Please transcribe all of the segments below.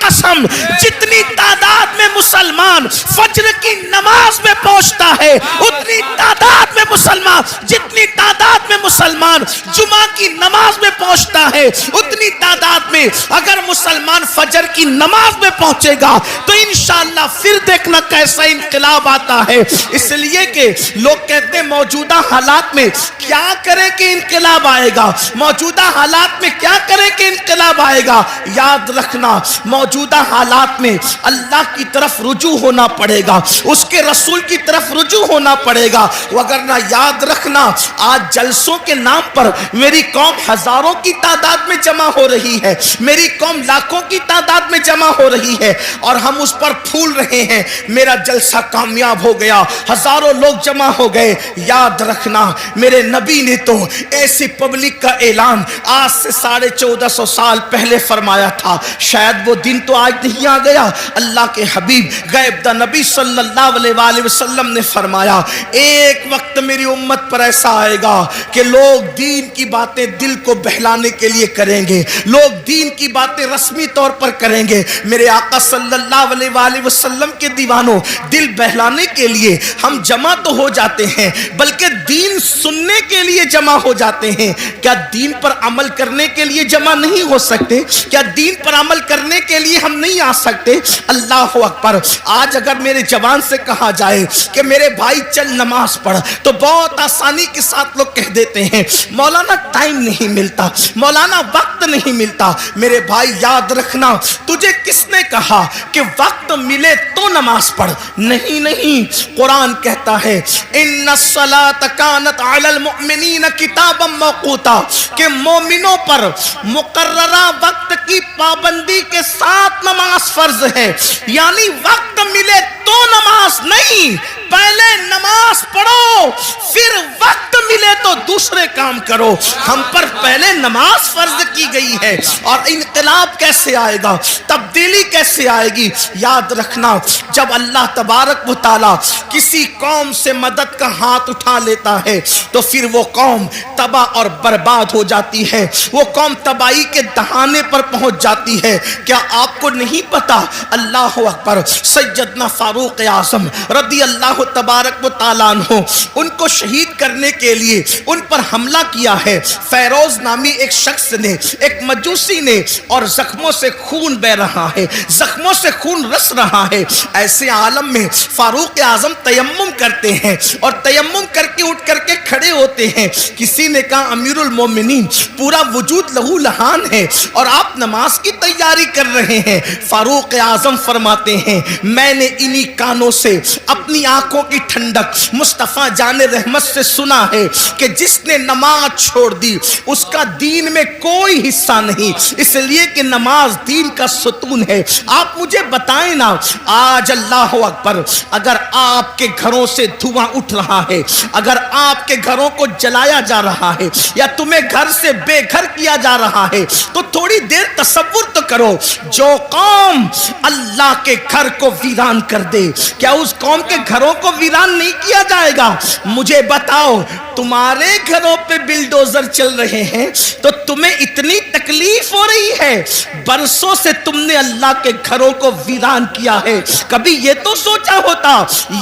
قسم جتنی تعداد میں مسلمان فجر کی نماز میں پہنچتا ہے اتنی تعداد میں مسلمان جتنی تعداد میں مسلمان جمعہ کی نماز میں پہنچتا ہے اتنی تعداد میں اگر مسلمان فجر کی نماز میں پہنچے گا تو انشاءاللہ پھر دیکھنا کیسا انقلاب آتا ہے. اس لیے کہ لوگ کہتے ہیں موجودہ حالات میں کیا کریں کہ انقلاب آئے گا, موجودہ حالات میں کیا کریں کہ انقلاب آئے گا. یاد رکھنا موجودہ حالات میں اللہ کی طرف رجوع ہونا پڑے گا, اس کے رسول کی طرف رجوع ہونا پڑے گا. وگرنہ یاد رکھنا آج جلسوں کے نام پر میری قوم ہزاروں کی تعداد میں جمع ہو رہی ہے, میری قوم لاکھوں کی تعداد میں جمع ہو رہی ہے اور ہم اس پر پھول رہے ہیں میرا جلسہ کامیاب ہو گیا, ہزاروں لوگ جمع ہو گئے. یاد رکھنا میرے نبی نے تو ایسی پبلک کا اعلان آج سے 1450 سال پہلے فرمایا تھا. شاید وہ دن تو آج نہیں آ گیا. اللہ کے حبیب غیب دا نبی صلی اللہ علیہ وآلہ وسلم نے فرمایا ایک وقت میری امت پر ایسا آئے گا کہ لوگ دین کی باتیں دل کو بہلانے کے لیے کریں گے, لوگ دین کی باتیں رسمی طور پر کریں گے. میرے آقا صلی اللہ علیہ وآلہ وسلم کے دیوانوں, دل بہلانے کے لیے ہم جمع تو ہو جاتے ہیں بلکہ دین سننے کے لیے جمع ہو جاتے ہیں. کیا دین پر عمل کرنے کے لیے جمع نہیں ہو سکتے؟ کیا دین پر عمل کرنے کے لیے ہم نہیں آ سکتے؟ اللہ اکبر. آج اگر میرے جوان سے کہا جائے کہ میرے بھائی چل نماز پڑھ تو بہت آسانی کے ساتھ لوگ کہہ دیتے ہیں مولانا ٹائم نہیں ملتا, مولانا وقت نہیں ملتا. میرے بھائی یاد رکھنا تجھے کس نے کہا کہ وقت ملے تو نماز پڑھ؟ نہیں نہیں, قرآن کہتا ہے ان الصلاۃ کانت علی المؤمنین کتابا موقوتا کہ مومنوں پر مقررہ وقت کی پابندی کے ساتھ نماز فرض ہے. یعنی وقت ملے تو نماز نہیں, پہلے نماز پڑھو پھر وقت ملے تو دوسرے کام کرو. ہم پر پہلے نماز فرض کی گئی ہے. اور انقلاب کیسے آئے گا, تبدیلی کیسے آئے گی؟ یاد رکھنا جب اللہ تبارک و تعالی کسی قوم سے مدد کا ہاتھ اٹھا لیتا ہے تو پھر وہ قوم تباہ اور برباد ہو جاتی ہے, وہ قوم تباہی کے دہانے پر پہنچ جاتی ہے. کیا آپ کو نہیں پتا؟ اللہ اکبر. سیدنا فاروق اعظم رضی اللہ تبارک و تعالیٰ عنہ, ان کو شہید کرنے کے لیے ان پر حملہ کیا ہے فیروز نامی ایک شخص نے, ایک مجوسی نے, اور زخموں سے خون بہ رہا ہے, زخموں سے خون رس رہا ہے. ایسے عالم میں فاروق اعظم تیمم کرتے ہیں اور تیمم کر کے اٹھ کر کے کھڑے ہوتے ہیں. کسی نے کہا امیر المومنین پورا وجود لہو لہان ہے اور آپ نماز کی تیاری کر رہے ہیں. فاروق اعظم فرماتے ہیں میں نے انہی کانوں سے اپنی آنکھوں کی ٹھنڈک مصطفیٰ جان رحمت سے سنا ہے کہ جس نے نماز چھوڑ دی اس کا دین میں کوئی حصہ نہیں, اس لیے کہ نماز دین کا ستون ہے. آپ مجھے بتائیں نا آج اللہ اکبر اگر آپ کے گھروں سے دھواں اٹھ رہا ہے, اگر آپ کے گھروں کو جلایا جا رہا ہے یا تمہیں گھر سے بے گھر کیا جا رہا ہے تو تھوڑی دیر تصور تو کرو جو قوم اللہ کے گھر کو ویران کر دے کیا اس قوم کے گھروں کو ویران نہیں کیا جائے گا؟ مجھے بتاؤ تمہارے گھروں پہ بلڈوزر چل رہے ہیں تو تمہیں اتنی تکلیف ہو رہی ہے, برسوں سے تم نے اللہ کے گھروں کو ویران کیا ہے. کبھی یہ تو سوچا ہوتا؟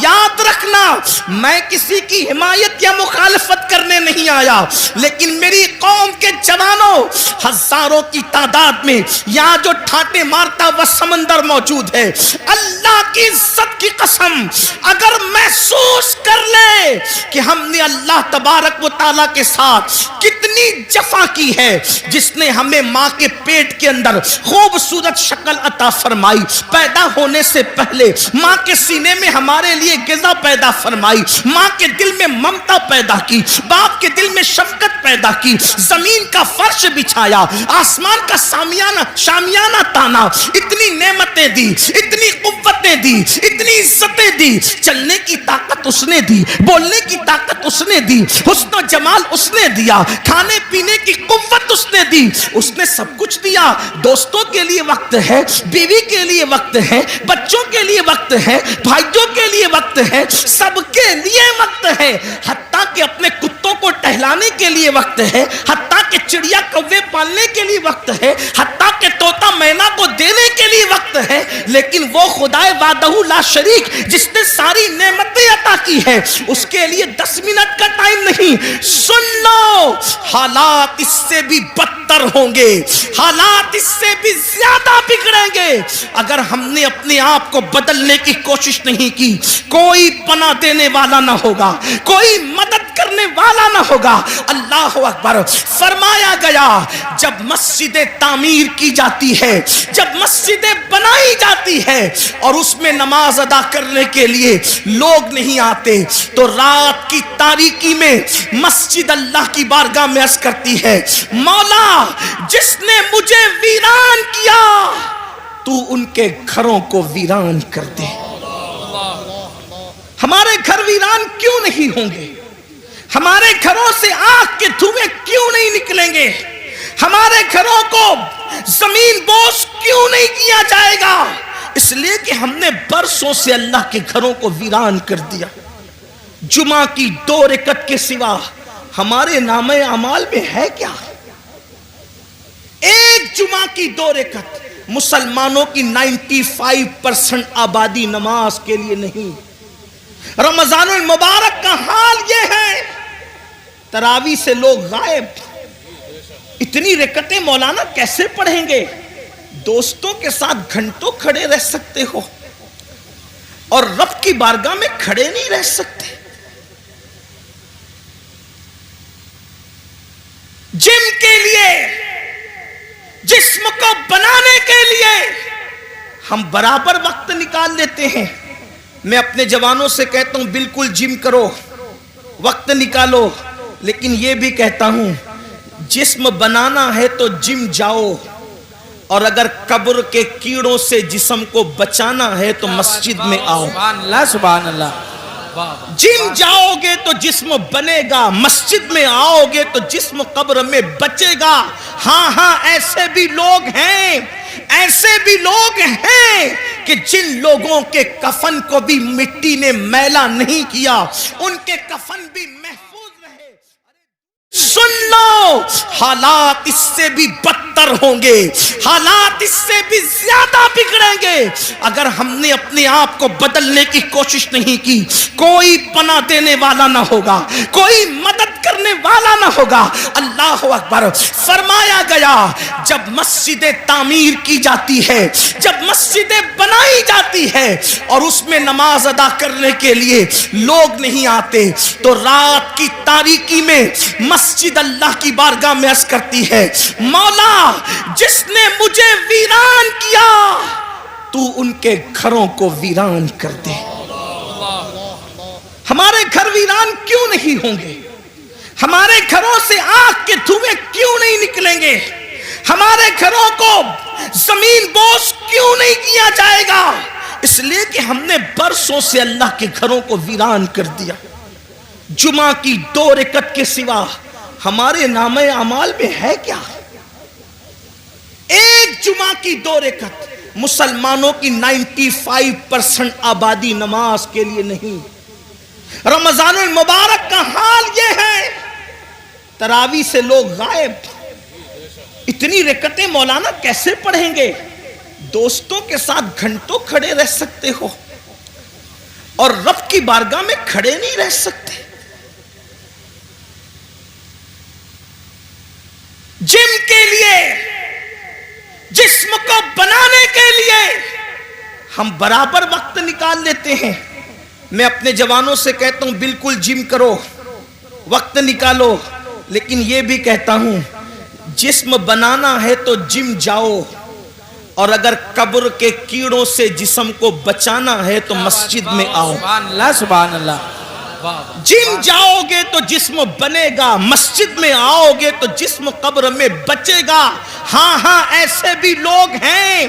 یاد رکھنا میں کسی کی حمایت یا مخالفت کرنے نہیں آیا, لیکن میری قوم کے جوانوں ہزاروں کی تعداد میں یہاں جو ٹھاٹے مارتا وہ سمندر موجود ہے, اللہ کی عزت کی قسم اگر محسوس کر لے کہ ہم نے اللہ تبارک و تعالیٰ کے ساتھ کتنی جفا کی ہے, جس نے ہمیں ماں کے پیٹ کے اندر خوبصورت شکل عطا فرمائی, پیدا ہونے سے پہلے ماں کے سینے میں ہمارے لیے غذا پیدا فرمائی, ماں کے دل میں ممتا پیدا کی, باپ کے دل میں شفقت پیدا کی, زمین کا فرش بچھایا, آسمان کا شامیانہ تانا, اتنی نعمتیں دی, اتنی قوتیں دی, اتنی عزتیں دی, چلنے کی طاقت طاقت اس نے دی, بولنے کی طاقت اس نے دی, حسن و جمال اس نے دیا, کھانے پینے کی قوت اس نے دی, اس نے سب کچھ دیا. دوستوں کے لیے وقت ہے, بیوی کے لیے وقت ہے, بچوں کے لیے وقت ہے, بھائیوں کے لیے وقت ہے, سب کے لیے وقت ہے. حتیٰ کہ اپنے کتوں کو ٹہلانے کے لیے وقت ہے, حتیٰ کہ چڑیا کوے پالنے کے لیے وقت ہے, حتیٰ کہ طوطا مینا کو دینے کے لیے وقت ہے. لیکن وہ خدائے وحدہ لا شریک جس نے ساری نعمتیں عطا کی ہے, اس کے لیے 10 منٹ کا ٹائم نہیں. سن لو, حالات اس سے بھی بدتر ہوں گے, حالات اس سے بھی زیادہ بگڑیں گے. اگر ہم نے اپنے آپ کو بدلنے کی کوشش نہیں کی, کوئی پناہ دینے والا نہ ہوگا, کوئی مدد کرنے والا نہ ہوگا. اللہ اکبر. فرمایا گیا جب مسجدیں تعمیر کی جاتی ہے, جب مسجدیں بنائی جاتی ہے اور اس میں نماز ادا کرنے کے لیے لوگ نہیں آتے, تو رات کی تاریکی میں مسجد اللہ کی بارگاہ میں عرض کرتی ہے, مولا جس نے مجھے ویران کیا تو ان کے گھروں کو ویران کر دے. ہمارے گھر ویران کیوں نہیں ہوں گے؟ ہمارے گھروں سے آگ کے دھوئیں کیوں نہیں نکلیں گے؟ ہمارے گھروں کو زمین بوس کیوں نہیں کیا جائے گا؟ اس لیے کہ ہم نے برسوں سے اللہ کے گھروں کو ویران کر دیا. جمعہ کی 2 رکعت کے سوا ہمارے نامہ اعمال میں ہے کیا؟ ایک جمعہ کی 2 رکعت. مسلمانوں کی 95% آبادی نماز کے لیے نہیں. رمضان المبارک کا حال یہ ہے, تراویح سے لوگ غائب. اتنی رکعتیں مولانا کیسے پڑھیں گے؟ دوستوں کے ساتھ گھنٹوں کھڑے رہ سکتے ہو اور رب کی بارگاہ میں کھڑے نہیں رہ سکتے. جم کے لیے, جسم کو بنانے کے لیے ہم برابر وقت نکال لیتے ہیں. میں اپنے جوانوں سے کہتا ہوں بالکل جم کرو, وقت نکالو, لیکن یہ بھی کہتا ہوں جسم بنانا ہے تو جم جاؤ, اور اگر قبر کے کیڑوں سے جسم کو بچانا ہے تو مسجد میں آؤ. سبحان اللہ, سبحان اللہ. جم جاؤ گے تو جسم بنے گا, مسجد میں آؤ گے تو جسم قبر میں بچے گا. ہاں ہاں, ایسے بھی لوگ ہیں, ایسے بھی لوگ ہیں کہ جن لوگوں کے کفن کو بھی مٹی نے میلا نہیں کیا, ان کے کفن بھی محفوظ رہے. سن لو, حالات اس سے بھی بدتر ہوں گے, حالات اس سے بھی زیادہ بگڑیں گے. اگر ہم نے اپنے آپ کو بدلنے کی کوشش نہیں کی, کوئی پناہ دینے والا نہ ہوگا, کوئی مدد کرنے والا نہ ہوگا. اللہ اکبر. فرمایا گیا جب مسجدیں تعمیر کی جاتی ہے, جب مسجدیں بنائی جاتی ہے اور اس میں نماز ادا کرنے کے لیے لوگ نہیں آتے, تو رات کی تاریکی میں مسجد اللہ کی بارگاہ میں عرض کرتی ہے, مولا جس نے مجھے ویران کیا تو ان کے گھروں کو ویران کر دے. ہمارے گھر ویران کیوں نہیں ہوں گے؟ ہمارے گھروں سے آگ کے دھوئیں کیوں نہیں نکلیں گے؟ ہمارے گھروں کو زمین بوس کیوں نہیں کیا جائے گا؟ اس لیے کہ ہم نے برسوں سے اللہ کے گھروں کو ویران کر دیا. جمعہ کی 2 رکعت کے سوا ہمارے نامہ اعمال میں ہے کیا؟ ایک جمعہ کی 2 رکعت. مسلمانوں کی 95% آبادی نماز کے لیے نہیں. رمضان المبارک کا حال یہ ہے, تراویح سے لوگ غائب. اتنی رکعتیں مولانا کیسے پڑھیں گے؟ دوستوں کے ساتھ گھنٹوں کھڑے رہ سکتے ہو اور رب کی بارگاہ میں کھڑے نہیں رہ سکتے. جم کے لیے, جسم کو بنانے کے لیے ہم برابر وقت نکال لیتے ہیں. میں اپنے جوانوں سے کہتا ہوں بالکل جم کرو, وقت نکالو, لیکن یہ بھی کہتا ہوں جسم بنانا ہے تو جم جاؤ, اور اگر قبر کے کیڑوں سے جسم کو بچانا ہے تو مسجد میں آؤ. سبحان اللہ, سبحان اللہ. جم جاؤ گے تو جسم بنے گا, مسجد میں آؤ گے تو جسم قبر میں بچے گا. ہاں ہاں, ایسے بھی لوگ ہیں,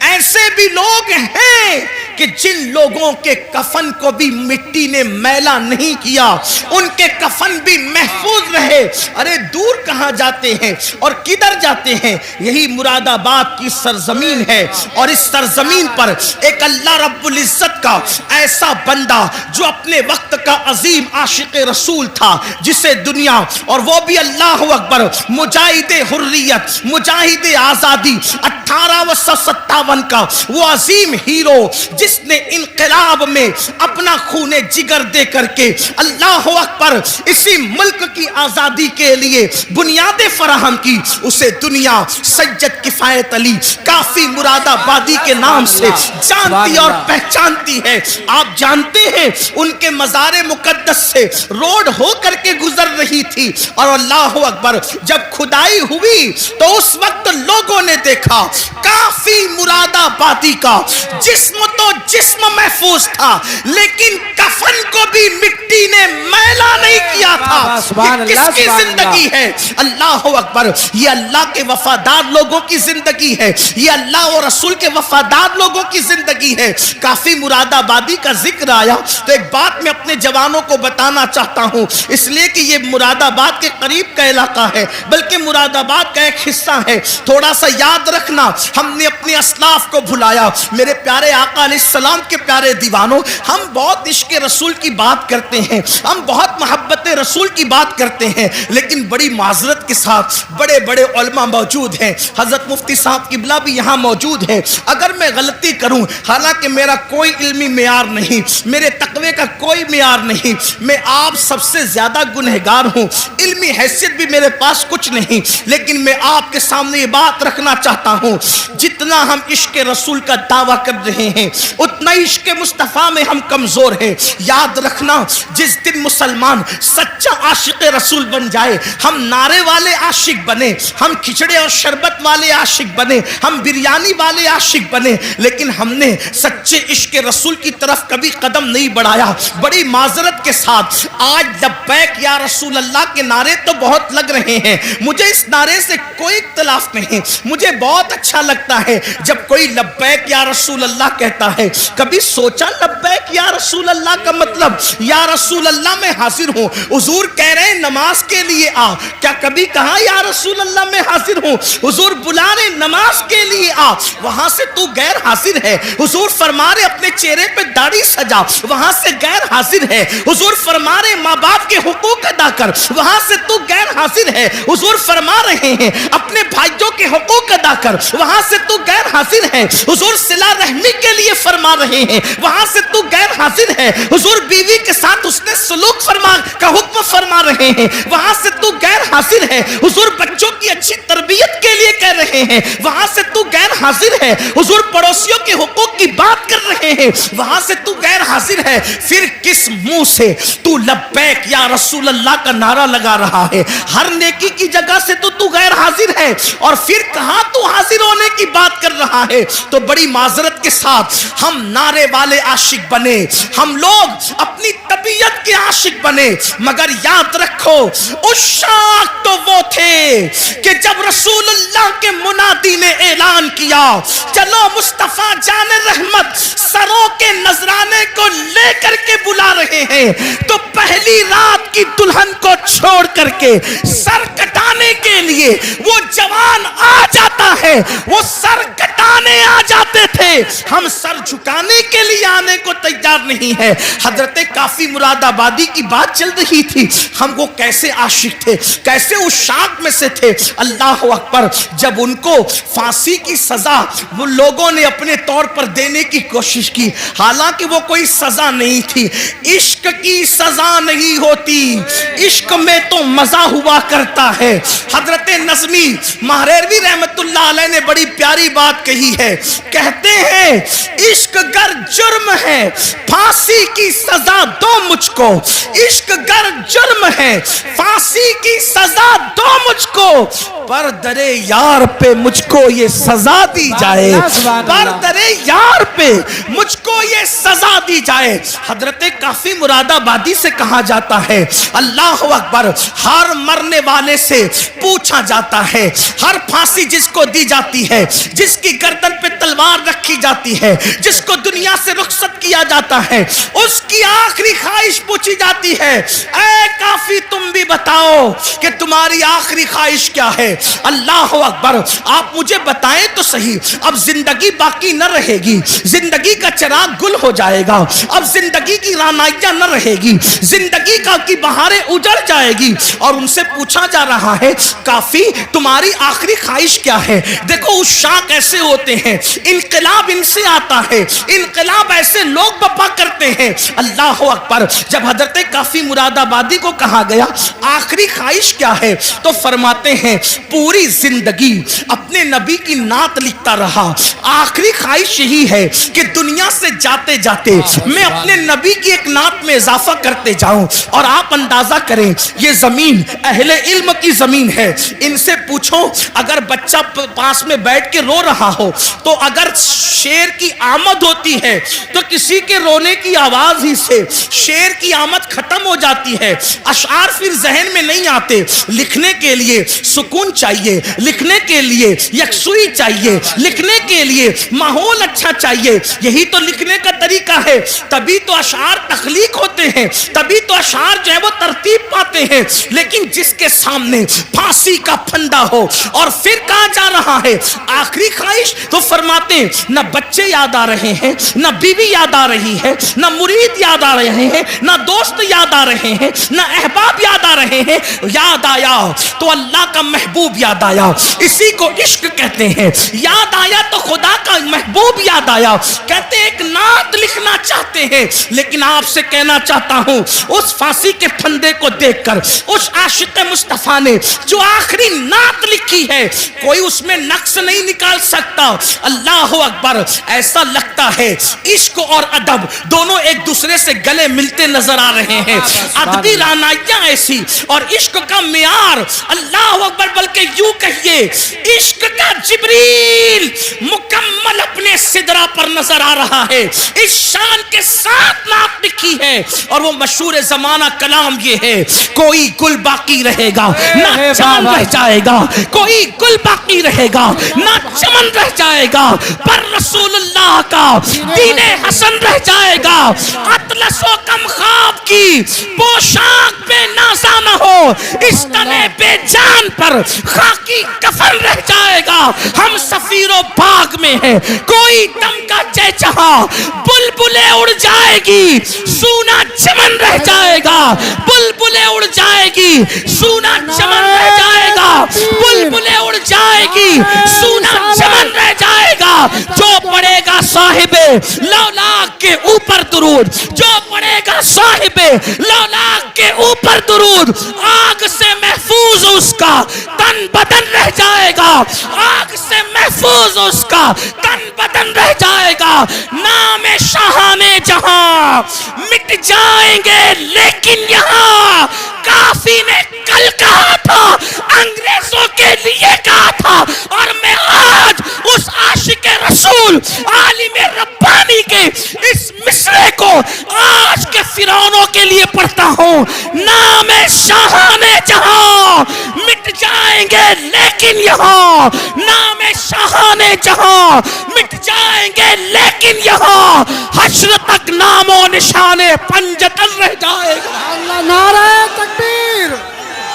ایسے بھی لوگ ہیں کہ جن لوگوں کے کفن کو بھی مٹی نے میلا نہیں کیا ان کے کفن بھی محفوظ رہے. ارے دور کہاں جاتے ہیں اور کدھر جاتے ہیں؟ یہی مراد آباد کی سرزمین ہے. اور اس سرزمین پر ایک اللہ رب العزت کا ایسا بندہ جو اپنے وقت کا عظیم عاشق رسول تھا، جسے دنیا، اور وہ بھی اللہ اکبر، مجاہد حریت، مجاہد آزادی، 1857 کا وہ عظیم ہیرو جس نے انقلاب میں اپنا خون جگر دے کر کے اللہ اکبر اسی ملک کی آزادی کے لیے بنیادیں فراہم کی، اسے دنیا سید کفایت علی کافی مراد آبادی کے نام سے جانتی اور پہچانتی ہے. آپ جانتے ہیں ان کے مزار مقدس سے روڈ ہو کر کے گزر رہی تھی، اور اللہ اکبر جب کھدائی ہوئی تو اس وقت لوگوں نے دیکھا کافی مراد آبادی کا جسم تو جسم محفوظ تھا، لیکن کفن کو بھی مٹی نے میلا نہیں کیا تھا. یہ کس کی زندگی ہے؟ اللہ اکبر، یہ اللہ کے وفادار لوگوں کی زندگی ہے، یہ اللہ اور رسول کے وفادار لوگوں کی زندگی ہے. کافی مراد آبادی کا ذکر آیا تو ایک بات میں اپنے جوانوں کو بتانا چاہتا ہوں، اس لیے کہ یہ مراد آباد کے قریب کا علاقہ ہے، بلکہ مراد آباد کا ایک حصہ ہے. تھوڑا سا یاد رکھنا، ہم نے اپنے اسلاف کو بھلایا. میرے پیارے آقا علیہ السلام کے پیارے دیوانوں، ہم بہت عشق رسول کی بات کرتے ہیں، ہم بہت محبت رسول کی بات کرتے ہیں، لیکن بڑی معذرت کے ساتھ بڑے بڑے علماء موجود ہیں. حضرت مفتی صاحب قبلہ بھی یہاں موجود ہے. اگر میں غلطی کروں، حالانکہ میرا کوئی علمی معیار نہیں، میرے تقوی کا کوئی معیار نہیں، میں آپ سب سے زیادہ گنہگار ہوں، علمی حیثیت بھی میرے پاس کچھ نہیں، لیکن میں آپ کے سامنے یہ بات رکھنا چاہتا ہوں، جتنا ہم عشق رسول کا دعویٰ کر رہے ہیں اتنا عشق مصطفیٰ میں ہم کمزور ہیں. یاد رکھنا، جس دن مسلمان سچا عاشق رسول بن جائے، ہم نعرے والے عاشق بنے، ہم کھچڑے اور شربت والے عاشق بنے، ہم بریانی والے عاشق بنے، لیکن ہم نے سچے عشق رسول کی طرف کبھی قدم نہیں بڑھایا. بڑی معذرت کے ساتھ آج لبیک یا رسول اللہ کے نعرے تو بہت لگ رہے ہیں، مجھے اس نعرے سے کوئی اختلاف نہیں، مجھے بہت اچھا لگتا ہے جب کوئی لبیک یا رسول اللہ کہتا ہے. کبھی سوچا لبیک یا رسول اللہ کا مطلب؟ یا رسول اللہ میں حاضر ہوں. حضور کہہ رہے ہیں نماز کے لیے آ، کیا کبھی کہا یا رسول اللہ میں حاضر ہوں؟ حضور بلا رہے نماز کے لیے آ، وہاں سے تو غیر حاضر ہے. حضور فرما رہے اپنے چہرے پہ داڑھی سجا، وہاں سے غیر حاضر ہے. حضور فرما رہے ماں باپ کے حقوق ادا کر، وہاں سے تو غیر حاضر ہے. حضور فرما رہے ہیں اپنے بھائیوں کے حقوق ادا کر، وہاں سے تو غیر حاضر ہے. حضور صلہ رحمی کے لیے فرما رہے ہیں، وہاں سے تو غیر حاضر ہے. حضور بیوی کے ساتھ اس نے سلوک فرما کا حکم فرما رہے ہیں، وہاں سے تو غیر حاضر ہے. حضور بچوں کی اچھی تربیت کے لیے کہہ رہے ہیں، وہاں سے تو غیر حاضر ہے. حضور پڑوسیوں کے حقوق کی بات کر رہے ہیں، وہاں سے تو غیر حاضر ہے. پھر کس منہ سے تو لبیک یا رسول اللہ کا نعرہ لگا رہا ہے؟ ہر نیکی کی جگہ سے تو غیر حاضر ہے، اور پھر کہاں تو حاضر ہونے کی بات کر رہا ہے؟ تو بڑی معذرت کے ساتھ ہم نعرے والے عاشق بنے، ہم لوگ اپنی طبیعت کے عاشق بنے، مگر یاد رکھو عشاق تو وہ تھے کہ جب رسول اللہ کے منادی نے اعلان کیا چلو مصطفیٰ جان رحمت سروں کے نذرانے کو لے کر کے بلا رہے ہیں، تو پہلی رات کی دلہن کو چھوڑ کر کے سر کٹانے کے لیے وہ جوان آ جاتا ہے، وہ سر کٹانے آ جاتے تھے، ہم سر جھکانے کے لیے آنے کو تیار نہیں ہے. حضرت کافی مراد آبادی کی بات چل رہی تھی، ہم وہ کیسے عاشق تھے، کیسے عشاق میں سے تھے. اللہ اکبر، جب ان کو پھانسی کی سزا وہ لوگوں نے اپنے طور پر دینے کی کوشش کی، حالانکہ وہ کوئی سزا نہیں تھی، عشق کی سزا نہیں ہوتی، عشق میں تو مزہ ہوا کرتا ہے. حضرت نظمی مہریروی رحمت اللہ علیہ نے بڑی پیاری بات کہی ہے، کہتے ہیں عشق گر جرم ہے پھانسی کی سزا دو مجھ کو، عشق گر جرم ہے پھانسی کی سزا دو مجھ کو، پر درے یار پہ مجھ کو یہ سزا دی جائے، پر درے یار پہ مجھ کو یہ سزا دی جائے. حضرت کافی مراد آبادی سے کہا جاتا ہے اللہ اکبر، ہر مرنے والے سے پوچھا جاتا ہے، ہر پھانسی جس کو دی جاتی ہے، جس کی گردن پہ تلوار رکھی رکھی جاتی ہے, جس کو دنیا سے رخصت کیا جاتا ہے, اس کی آخری خواہش پوچھی جاتی ہے, اے کافی تم بھی بتاؤ کہ تمہاری آخری خواہش کیا ہے. اللہ اکبر. آپ مجھے بتائیں تو صحیح, اب زندگی باقی نہ رہے گی, زندگی کا چراغ گل ہو جائے گا, اب زندگی کی رانائیاں نہ رہے گی, زندگی کی بہاریں اجڑ جائے گی, اور ان سے پوچھا جا رہا ہے کافی تمہاری آخری خواہش کیا ہے. دیکھو عشاق ایسے ہوتے ہیں, انقلاب ان سے آتا ہے, انقلاب ایسے لوگ بپا کرتے ہیں. اللہ اکبر. جب حضرت کافی مراد آبادی کو کہا گیا آخری خواہش کیا ہے, تو فرماتے ہیں پوری زندگی اپنے نبی کی نعت لکھتا رہا, آخری خواہش یہی ہے کہ دنیا سے جاتے جاتے میں اپنے نبی کی ایک نعت میں اضافہ کرتے جاؤں. اور آپ اندازہ کریں یہ زمین اہل علم کی زمین ہے, ان سے پوچھو اگر بچہ پاس میں بیٹھ کے رو رہا ہو تو اگر شیر کی آمد ہوتی ہے تو کسی کے رونے کی آواز ہی سے شیر کی آمد ختم ہو جاتی ہے, اشعار پھر ذہن میں نہیں آتے. لکھنے کے لیے سکون چاہیے, لکھنے کے لیے یکسوئی چاہیے, لکھنے کے لیے ماحول اچھا چاہیے, یہی تو لکھنے کا طریقہ ہے. تبھی تو اشعار تخلیق ہوتے ہیں, تبھی تو اشعار جو ہے وہ ترتیب پاتے ہیں. لیکن جس کے سامنے پھانسی کا پھندا ہو اور پھر کہا جا رہا ہے آخری خواہش, تو فرماتے ہیں نہ بچے یاد آ رہے ہیں, نہ بیوی یاد آ رہی ہے, نہ مرید یاد آ رہے ہیں, نہ دوست یاد آ رہے ہیں, نہ احباب یاد آ رہے ہیں. یاد آیا تو اللہ کا محبوب یاد آیا, اسی کو عشق کہتے ہیں. یاد آیا تو خدا کا محبوب یاد آیا. کہتے ہیں ایک نعت لکھنا چاہتے ہیں, لیکن آپ سے کہنا چاہتا ہوں اس پھانسی کے پھندے کو دیکھ کر اس عاشق مصطفیٰ نے جو آخری نعت لکھی ہے کوئی اس میں نقص نہیں نکال سکتا. اللہ اکبر. ایسا لگتا ہے عشق اور ادب دونوں ایک دوسرے سے گلے ملتے نظر آ رہے ہیں. ادبی رانائیاں ایسی اور عشق کا معیار, اللہ اکبر, بلکہ یوں کہیے عشق کا جبریل مکمل اپنے سدرہ پر نظر آ رہا ہے. اس شان کے ساتھ نعت لکھی ہے, اور وہ مشہور زمانہ کلام یہ ہے کوئی گل باقی رہے گا نہ چمن رہ جائے گا, کوئی گل باقی رہے گا نہ چمن رہ جائے گا, پر رسول اللہ کا دین حسن رہ جائے گا. اطلس و کم خواب کی پوشاک بے نازا نہ ہو, اس تنے بے جان پر خاکی کفن رہ جائے گا. ہم سفیر و باغ میں ہیں, کوئی دم کا چہچہا, بلبلیں اڑ جائے گی سونا چمن رہ جائے گا, بلبلیں اڑ جائے گی سونا چمن رہ جائے گا, بلبلیں اڑ جائے گی سونا چمن رہ جائے گا. جو پڑھے گا صاحب لولاک کے اوپر درود, جو پڑھے گا صاحب لولاک کے اوپر درود, آگ سے محفوظ اس کا تن بدن رہ جائے گا, آگ سے محفوظ اس کا تن بدن رہ جائے گا. نام شاہان جہاں مٹ جائیں گے لیکن یہاں کافی نے کل کہا تھا انگریزوں کے لیے کہا تھا, اور میں آج اس عاشق رسول عالم ربانی کے اس مصرے کو آج کے فرعونوں کے لیے پڑھتا ہوں. نام شاہان جہاں مٹ جائیں گے لیکن یہاں, نام شاہان جہاں مٹ جائیں گے لیکن یہاں حشر تک نام و نشان پنجتن رہ جائے گا. اللہ. نعرہ تکبیر,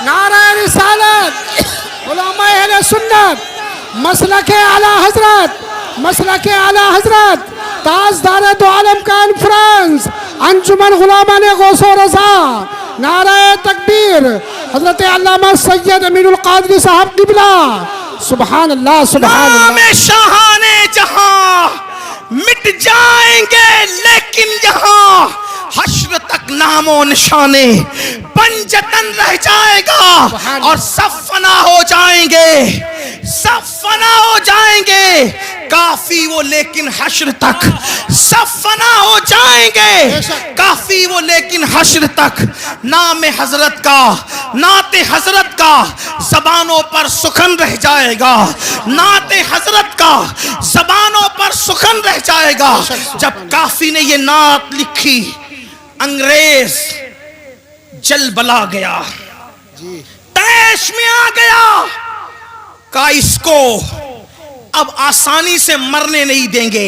نعرہ رسالت, علماء اہل سنت, مسلک اعلی حضرت, مسلک اعلی حضرت, تاجدار دو عالم کانفرنس, انجمن غلامان غوث و رضا. نعرہ تکبیر حضرت علامہ سید امین القادری صاحب قبلہ. سبحان اللہ, سبحان اللہ. نام شاہان جہاں مٹ جائیں گے لیکن یہاں حشر تک نام و نشانے پنجتن رہ جائے گا, اور سب فنا ہو جائیں گے, سب فنا ہو جائیں گے. کافی وہ لیکن حشر تک, سب فنا ہو جائیں گے کافی وہ لیکن حشر تک. نام حضرت کا, نعت حضرت کا زبانوں پر سخن رہ جائے گا, نعت حضرت کا زبانوں پر سخن رہ جائے گا. جب کافی نے یہ نعت لکھی انگریز جل بلا گیا, تیش میں آ گیا, کہا اس کو اب آسانی سے مرنے نہیں دیں گے،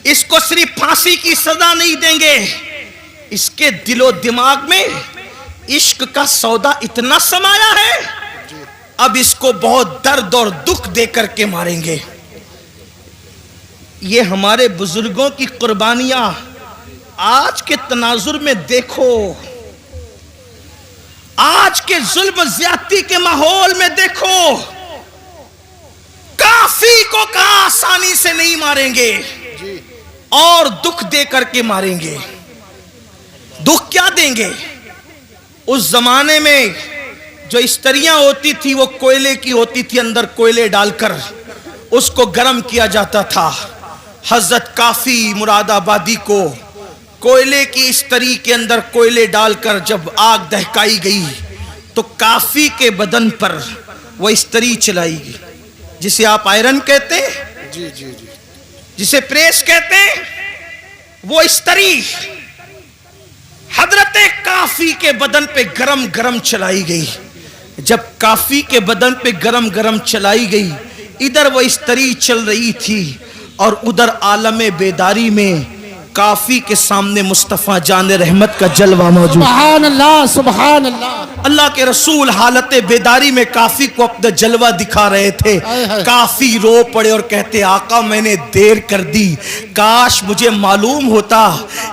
اس کو صرف پھانسی کی سزا نہیں دیں گے، اس کے دل و دماغ میں عشق کا سودا اتنا سمایا ہے، اب اس کو بہت درد اور دکھ دے کر کے ماریں گے۔ یہ ہمارے بزرگوں کی قربانیاں آج کے تناظر میں دیکھو، آج کے ظلم زیادتی کے ماحول میں دیکھو، کافی کو کہاں آسانی سے نہیں ماریں گے اور دکھ دے کر کے ماریں گے۔ دکھ کیا دیں گے؟ اس زمانے میں جو استریاں ہوتی تھی وہ کوئلے کی ہوتی تھی، اندر کوئلے ڈال کر اس کو گرم کیا جاتا تھا۔ حضرت کافی مراد آبادی کو کوئلے کی استری کے اندر کوئلے ڈال کر جب آگ دہکائی گئی تو کافی کے بدن پر وہ استری چلائی گئی، جسے آپ آئرن کہتے ہیں، جسے پریس کہتے ہیں، وہ استری حضرت کافی کے بدن پہ گرم گرم چلائی گئی۔ جب کافی کے بدن پہ گرم گرم چلائی گئی، ادھر وہ استری چل رہی تھی اور ادھر عالم بیداری میں کافی کے سامنے مصطفیٰ جان رحمت کا جلوہ موجود۔ سبحان اللہ، سبحان اللہ۔ اللہ کے رسول حالت بیداری میں کافی کو اپنا جلوہ دکھا رہے تھے۔ کافی رو پڑے اور کہتے آقا میں نے دیر کر دی، کاش مجھے معلوم ہوتا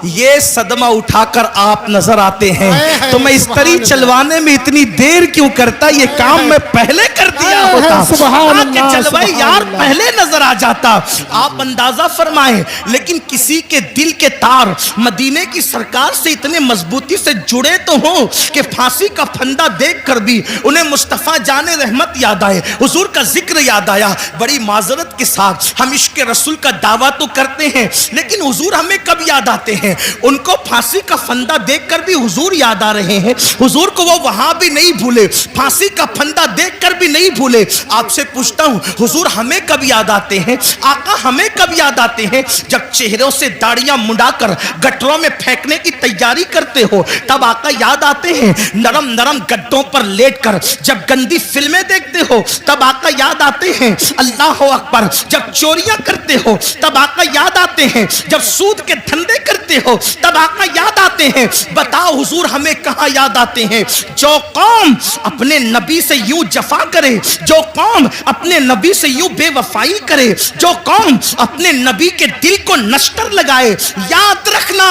یہ صدمہ اٹھا کر آپ نظر آتے ہیں تو میں اس طرح چلوانے میں اتنی دیر کیوں کرتا، یہ کام میں پہلے کر دیا ہوتا، آقا جلوہ یار پہلے نظر آ جاتا۔ آپ اندازہ فرمائیں، لیکن کسی کے دل کے تار مدینے کی سرکار سے اتنے مضبوطی سے جڑے تو ہوں کہ پھانسی کا پھندا دیکھ کر بھی انہیں مصطفیٰ جان رحمت یاد آئے، حضور کا ذکر یاد آیا۔ بڑی معذرت کے ساتھ ہم عشق رسول کا دعویٰ تو کرتے ہیں، لیکن حضور ہمیں کب یاد آتے ہیں؟ ان کو پھانسی کا پھندا دیکھ کر بھی حضور یاد آ رہے ہیں، حضور کو وہ وہاں بھی نہیں بھولے، پھانسی کا پھندا دیکھ کر بھی نہیں بھولے۔ آپ سے پوچھتا ہوں حضور ہمیں کب یاد آتے ہیں؟ آقا ہمیں کب یاد آتے ہیں؟ جب چہروں سے داڑیاں منڈا کر گٹروں میں پھینکنے کی تیاری کرتے ہو تب آقا یاد آتے ہیں۔ نرم نرم گڈوں پر لیٹ کر جب گندی فلمیں دیکھتے ہو تب آقا یاد آتے ہیں۔ اللہ اکبر، جب چوریاں کرتے ہو تب آقا یاد آتے ہیں، جب سود کے دھندے کرتے ہو تب آقا یاد آتے ہیں۔ بتاؤ حضور ہمیں کہاں یاد آتے ہیں؟ جو قوم اپنے نبی سے یوں جفا کرے، جو قوم اپنے نبی سے یوں بے وفائی کرے، جو قوم اپنے نبی کے دل کو نشتر لگائے، یاد رکھنا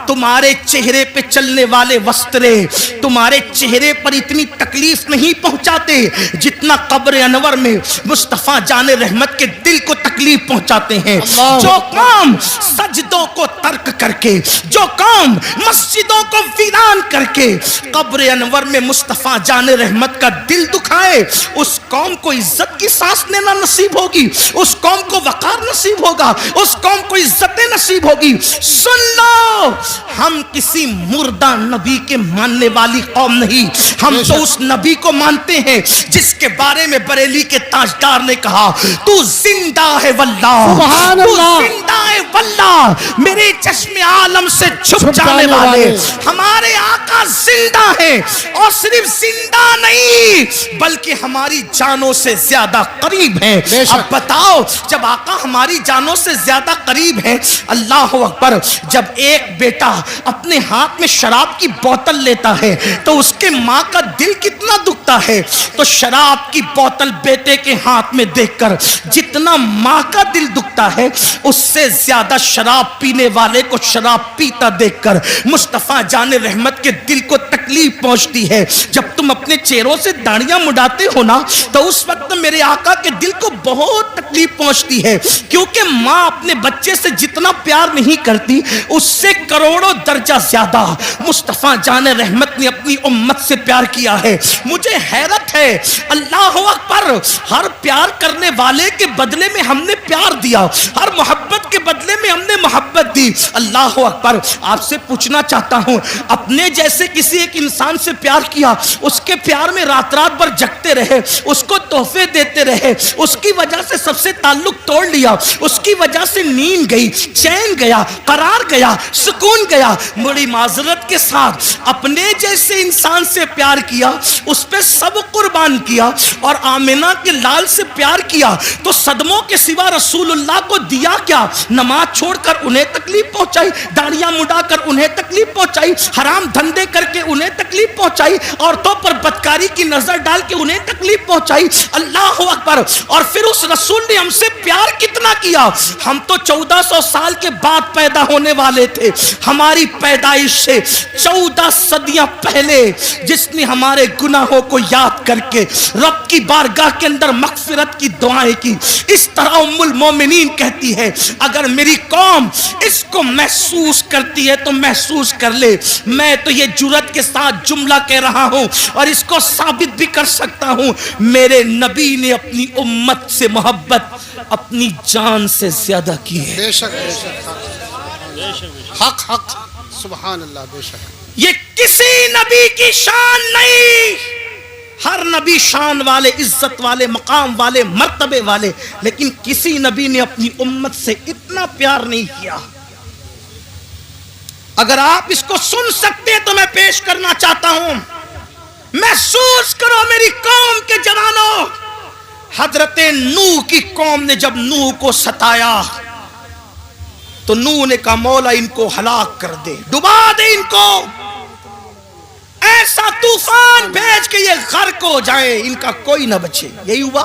تمہارے چہرے پہ چلنے والے وسطرے تمہارے چہرے پر اتنی تکلیف نہیں پہنچاتے جتنا قبر انور میں مصطفیٰ جان رحمت کے دل کو تکلیف پہنچاتے ہیں۔ جو قوم سجدوں کو ترک کر کے، جو قوم مسجدوں کو ویران کر کے قبر انور میں مصطفیٰ جان رحمت کا دل دکھائے، اس قوم کو عزت کی سانس لینا نصیب ہوگی، اس قوم کو وقار نصیب ہوگا، اس قوم کو عزتیں نصیب ہوگی۔ سن لو، ہم کسی مردہ نبی کے ماننے والی قوم نہیں، ہم تو اس نبی کو مانتے ہیں جس کے بارے میں بریلی کے تاجدار نے کہا تو زندہ ہے واللہ، تو زندہ ہے واللہ، میرے چشم عالم سے چھپ جانے والے ہمارے آقا زندہ ہیں، اور صرف زندہ نہیں بلکہ ہماری جانوں سے زیادہ قریب ہیں۔ اب بتاؤ جب آقا ہماری جانوں سے زیادہ قریب ہیں، اللہ اکبر، جب ایک بیٹا اپنے ہاتھ میں شراب کی بوتل لیتا ہے تو اس کے ماں کا دل کتنا دکھتا ہے، تو شراب کی بوتل بیٹے کے ہاتھ میں دیکھ کر جتنا ماں کا دل دکھتا ہے اس سے زیادہ شراب پینے والے کو شراب پیتا دیکھ کر مصطفیٰ جان رحمت کے دل کو تکلیف پہنچتی ہے۔ جب تم اپنے چہروں سے داڑیاں مڈاتے ہو نا تو اس وقت میرے آقا کے دل کو بہت تکلیف پہنچتی ہے، کیونکہ ماں اپنے بچے سے جتنا پیار نہیں کرتی اس سے کروڑوں درجہ زیادہ مصطفیٰ جان رحمت نے اپنی امت سے پیار کیا ہے۔ مجھے حیرت ہے، اللہ اکبر، ہر پیار کرنے والے کے بدلے میں ہم نے پیار دیا، ہر محبت کے بدلے میں ہم نے محبت دی. اللہ اکبر. آپ سے پوچھنا چاہتا ہوں, اپنے جیسے کسی ایک انسان سے پیار کیا, اس کے پیار میں رات رات بھر جگتے رہے, اس کو تحفے دیتے رہے, اس کی وجہ سے سب سے تعلق توڑ لیا, اس کی وجہ سے نیند گئی, چین گیا, قرار گیا, سکون گیا. بڑی معذرت کے ساتھ اپنے جیسے انسان سے پیار کیا, اس پہ سب قربان کیا, اور آمنہ کے لال سے پیار کیا, تو صدموں کے سوا رسول اللہ کو دیا کیا؟ نماز چھوڑ کر انہیں تکلیف پہنچائی, داڑیاں مڈا کر انہیں تکلیف پہنچائی, حرام دھندے کر کے انہیں تکلیف پہنچائی, عورتوں پر بدکاری کی نظر ڈال کے انہیں تکلیف پہنچائی. اللہ اکبر. اور پھر اس رسول نے ہم سے پیار کتنا کیا. ہم تو 1400 سال کے بعد پیدا ہونے والے تھے. ہماری پیدائش سے 14 صدیاں پہلے جس نے ہمارے گناہوں کو یاد کر کے رب کی بارگاہ کے اندر مغفرت کی دعائیں کی. اس طرح ام المومنین کہتی ہے, اگر میری قوم اس کو محسوس کرتی ہے تو محسوس کر لے. میں تو یہ جرأت کے ساتھ جملہ کہہ رہا ہوں اور اس کو ثابت بھی کر سکتا ہوں, میرے نبی نے اپنی امت سے محبت اپنی جان سے زیادہ کی ہے. بے شک بے شک, حق حق, سبحان اللہ. بے شک یہ کسی نبی کی شان نہیں. ہر نبی شان والے, عزت والے, مقام والے, مرتبے والے, لیکن کسی نبی نے اپنی امت سے اتنا پیار نہیں کیا. اگر آپ اس کو سن سکتے تو میں پیش کرنا چاہتا ہوں. محسوس کرو میری قوم کے جوانوں, حضرت نوح کی قوم نے جب نوح کو ستایا تو نوح نے کہا مولا ان کو ہلاک کر دے, ڈبا دے ان کو, ایسا طوفان بھیج کے یہ غرق ہو جائیں, ان کا کوئی نہ بچے. یہی ہوا.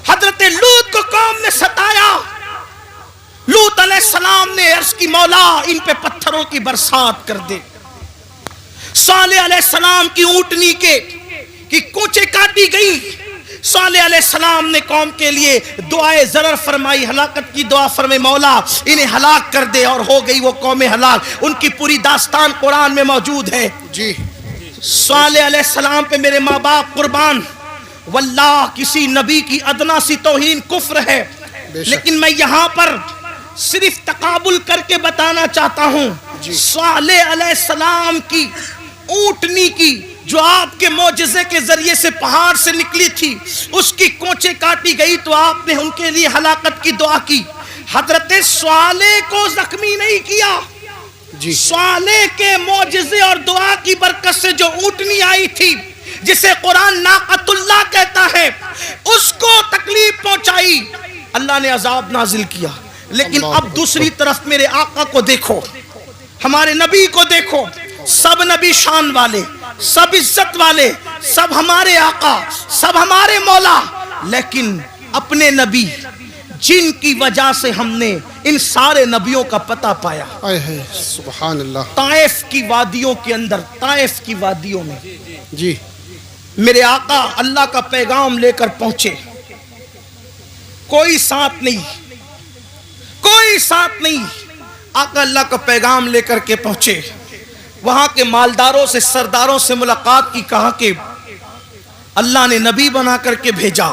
حضرت لوط کو قوم نے ستایا, لوط علیہ السلام نے عرض کی مولا ان پہ پتھروں کی برسات کر دے. صالح علیہ السلام کی اونٹنی کی کونچے کاٹی گئی. صالح علیہ السلام نے قوم کے لیے دعائے ضرر فرمائی, ہلاکت کی دعا فرمائی, مولا انہیں ہلاک کر دے, اور ہو گئی وہ قوم ہلاک. ان کی پوری داستان قرآن میں موجود ہے. جی. صالح علیہ السلام پہ میرے ماں باپ قربان, واللہ کسی نبی کی ادنا سی توہین کفر ہے. لیکن میں یہاں پر صرف تقابل کر کے بتانا چاہتا ہوں, صالح علیہ السلام کی اونٹنی کی جو آپ کے معجزے کے ذریعے سے پہاڑ سے نکلی تھی, اس کی کونچے کاٹی گئی تو آپ نے ان کے لیے ہلاکت کی دعا کی. حضرت صالح کو زخمی نہیں کیا. صالح کے معجزے اور دعا کی برکت سے جو اونٹنی آئی تھی, جسے قرآن ناقۃ اللہ کہتا ہے, اس کو تکلیف پہنچائی, اللہ نے عذاب نازل کیا. لیکن اب دوسری طرف میرے آقا کو دیکھو, ہمارے نبی کو دیکھو. سب نبی شان والے, سب عزت والے, سب ہمارے آقا, سب ہمارے مولا, لیکن اپنے نبی جن کی وجہ سے ہم نے ان سارے نبیوں کا پتہ پایا, سبحان اللہ, طائف کی وادیوں کے اندر, طائف کی وادیوں میں جی میرے آقا اللہ کا پیغام لے کر پہنچے. کوئی ساتھ نہیں, کوئی ساتھ نہیں. آقا اللہ کا پیغام لے کر کے پہنچے. وہاں کے مالداروں سے, سرداروں سے ملاقات کی, کہا کہ اللہ نے نبی بنا کر کے بھیجا.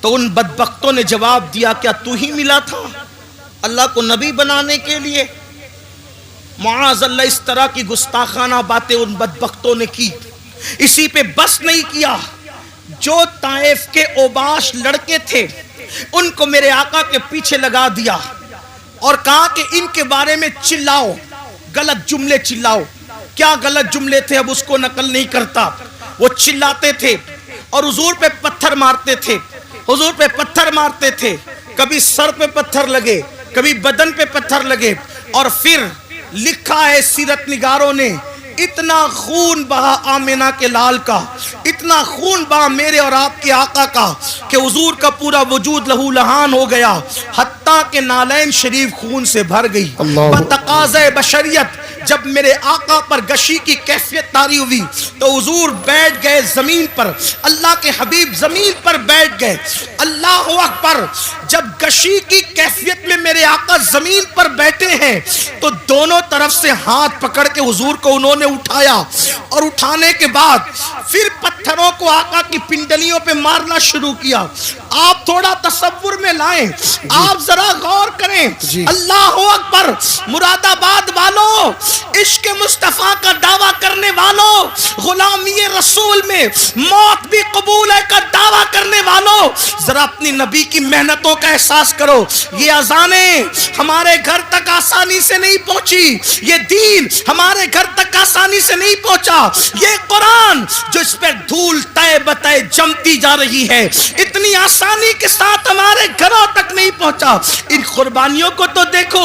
تو ان بدبختوں نے جواب دیا, کیا تو ہی ملا تھا اللہ کو نبی بنانے کے لیے؟ معاذ اللہ, اس طرح کی گستاخانہ باتیں ان بدبختوں نے کی. اسی پہ بس نہیں کیا, جو طائف کے اوباش لڑکے تھے ان کو میرے آقا کے پیچھے لگا دیا اور کہا کہ ان کے بارے میں چلاؤ, غلط جملے چلاؤ. کیا غلط جملے تھے اب اس کو نقل نہیں کرتا. وہ چلاتے تھے اور حضور پہ پتھر مارتے تھے, حضور پہ پتھر مارتے تھے. کبھی سر پہ پتھر لگے, کبھی بدن پہ پتھر لگے. اور پھر لکھا ہے سیرت نگاروں نے, اتنا خون بہا آمنہ کے لال کا, اتنا خون بہا میرے اور آپ کے آقا کا کہ حضور کا پورا وجود لہو لہان ہو گیا, حتیٰ کہ نالین شریف خون سے بھر گئی. بتقاضۂ بشریت جب میرے آقا پر گشی کی کیفیت طاری ہوئی تو حضور بیٹھ گئے زمین پر, اللہ کے حبیب زمین پر بیٹھ گئے. اللہ اکبر. جب گشی کی کیفیت میں میرے آقا زمین پر بیٹھے ہیں تو دونوں طرف سے ہاتھ پکڑ کے حضور کو انہوں نے اٹھایا، اور اٹھانے کے بعد پھر پتھروں کو آقا کی پنڈلیوں پہ مارنا شروع کیا۔ آپ تھوڑا تصور میں لائیں، آپ ذرا غور کریں۔ اللہ اکبر! مراد آباد والوں، عشق مصطفیٰ کا دعویٰ کرنے والوں، غلامی رسول میں موت بھی قبول ہے کا دعویٰ کرنے والوں، ذرا اپنی نبی کی محنتوں کا احساس کرو۔ یہ اذانیں ہمارے گھر تک آسانی سے نہیں پہنچی، یہ دین ہمارے گھر تک آسانی سے نہیں پہنچا، یہ قرآن جو اس پر دھول تہ بتہ جمتی جا رہی ہے اتنی آسانی کے ساتھ ہمارے گھروں تک نہیں پہنچا۔ ان قربانیوں کو تو دیکھو،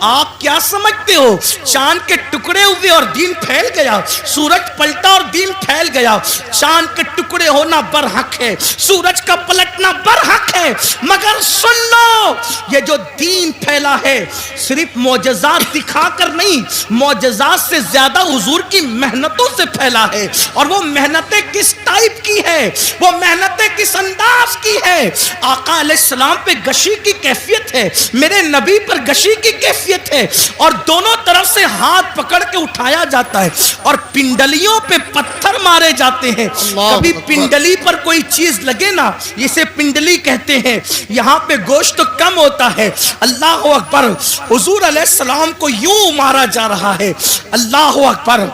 آپ کیا سمجھتے ہو چاند کے ٹکڑے ہوئے اور دین پھیل گیا، سورج پلٹا اور دین پھیل گیا؟ چاند کے ٹکڑے ہونا برحق ہے، سورج کا پلٹنا برحق ہے، مگر سن لو یہ جو دین پھیلا ہے صرف معجزات دکھا کر نہیں، معجزات سے زیادہ حضور کی محنتوں سے پھیلا ہے۔ اور وہ محنتیں کس ٹائپ کی ہے، وہ محنتیں کس انداز کی ہے؟ آقا علیہ السلام پہ گشی کی کیفیت ہے، میرے نبی پر گشی کی کیفیت ہے، اور دونوں طرف سے ہاتھ پکڑ کے اٹھایا جاتا ہے اور پنڈلیوں پہ پتھر مارے جاتے ہیں۔ کبھی پنڈلی پر کوئی چیز لگے نا، اسے پنڈلی کہتے ہیں، یہاں پہ گوشت کم ہوتا ہے۔ اللہ اکبر! حضور علیہ السلام کو یوں مارا جا رہا ہے۔ اللہ اکبر!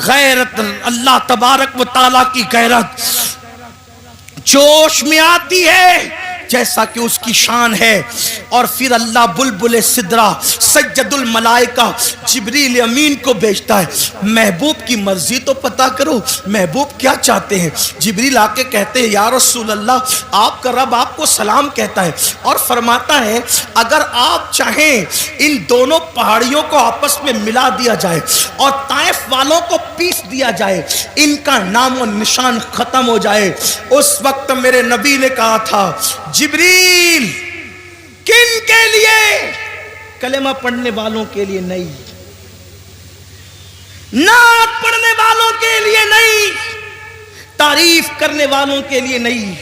غیرت، اللہ تبارک و تعالیٰ کی غیرت جوش میں آتی ہے جیسا کہ اس کی شان ہے، اور پھر اللہ بلبل سدرہ سید الملائکہ جبریل امین کو بھیجتا ہے۔ محبوب کی مرضی تو پتا کرو، محبوب کیا چاہتے ہیں؟ جبریل آ کے کہتے ہیں یا رسول اللہ، آپ کا رب آپ کو سلام کہتا ہے، اور فرماتا ہے اگر آپ چاہیں ان دونوں پہاڑیوں کو آپس میں ملا دیا جائے اور طائف والوں کو پیس دیا جائے، ان کا نام و نشان ختم ہو جائے۔ اس وقت میرے نبی نے کہا تھا جبریل کن کے لیے؟ کلمہ پڑھنے والوں کے لیے نہیں، نعت پڑھنے والوں کے لیے نہیں، تعریف کرنے والوں کے لیے نہیں،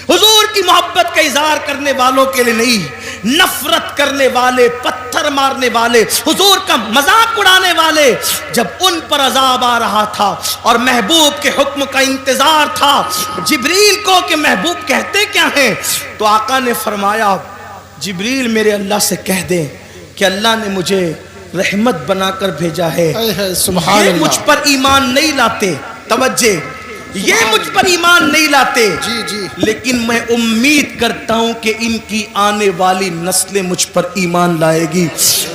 حضور کی محبت کا اظہار کرنے والوں کے لیے نہیں، نفرت کرنے والے، پتھر مارنے والے، حضور کا مذاق اڑانے والے، جب ان پر عذاب آ رہا تھا اور محبوب کے حکم کا انتظار تھا جبریل کو کہ محبوب کہتے کیا ہیں، تو آقا نے فرمایا جبریل میرے اللہ سے کہہ دیں کہ اللہ نے مجھے رحمت بنا کر بھیجا ہے، یہ مجھ پر ایمان نہیں لاتے، توجہ، یہ مجھ پر ایمان نہیں لاتے، لیکن میں امید کرتا ہوں کہ ان کی آنے والی نسلیں مجھ پر ایمان لائے گی۔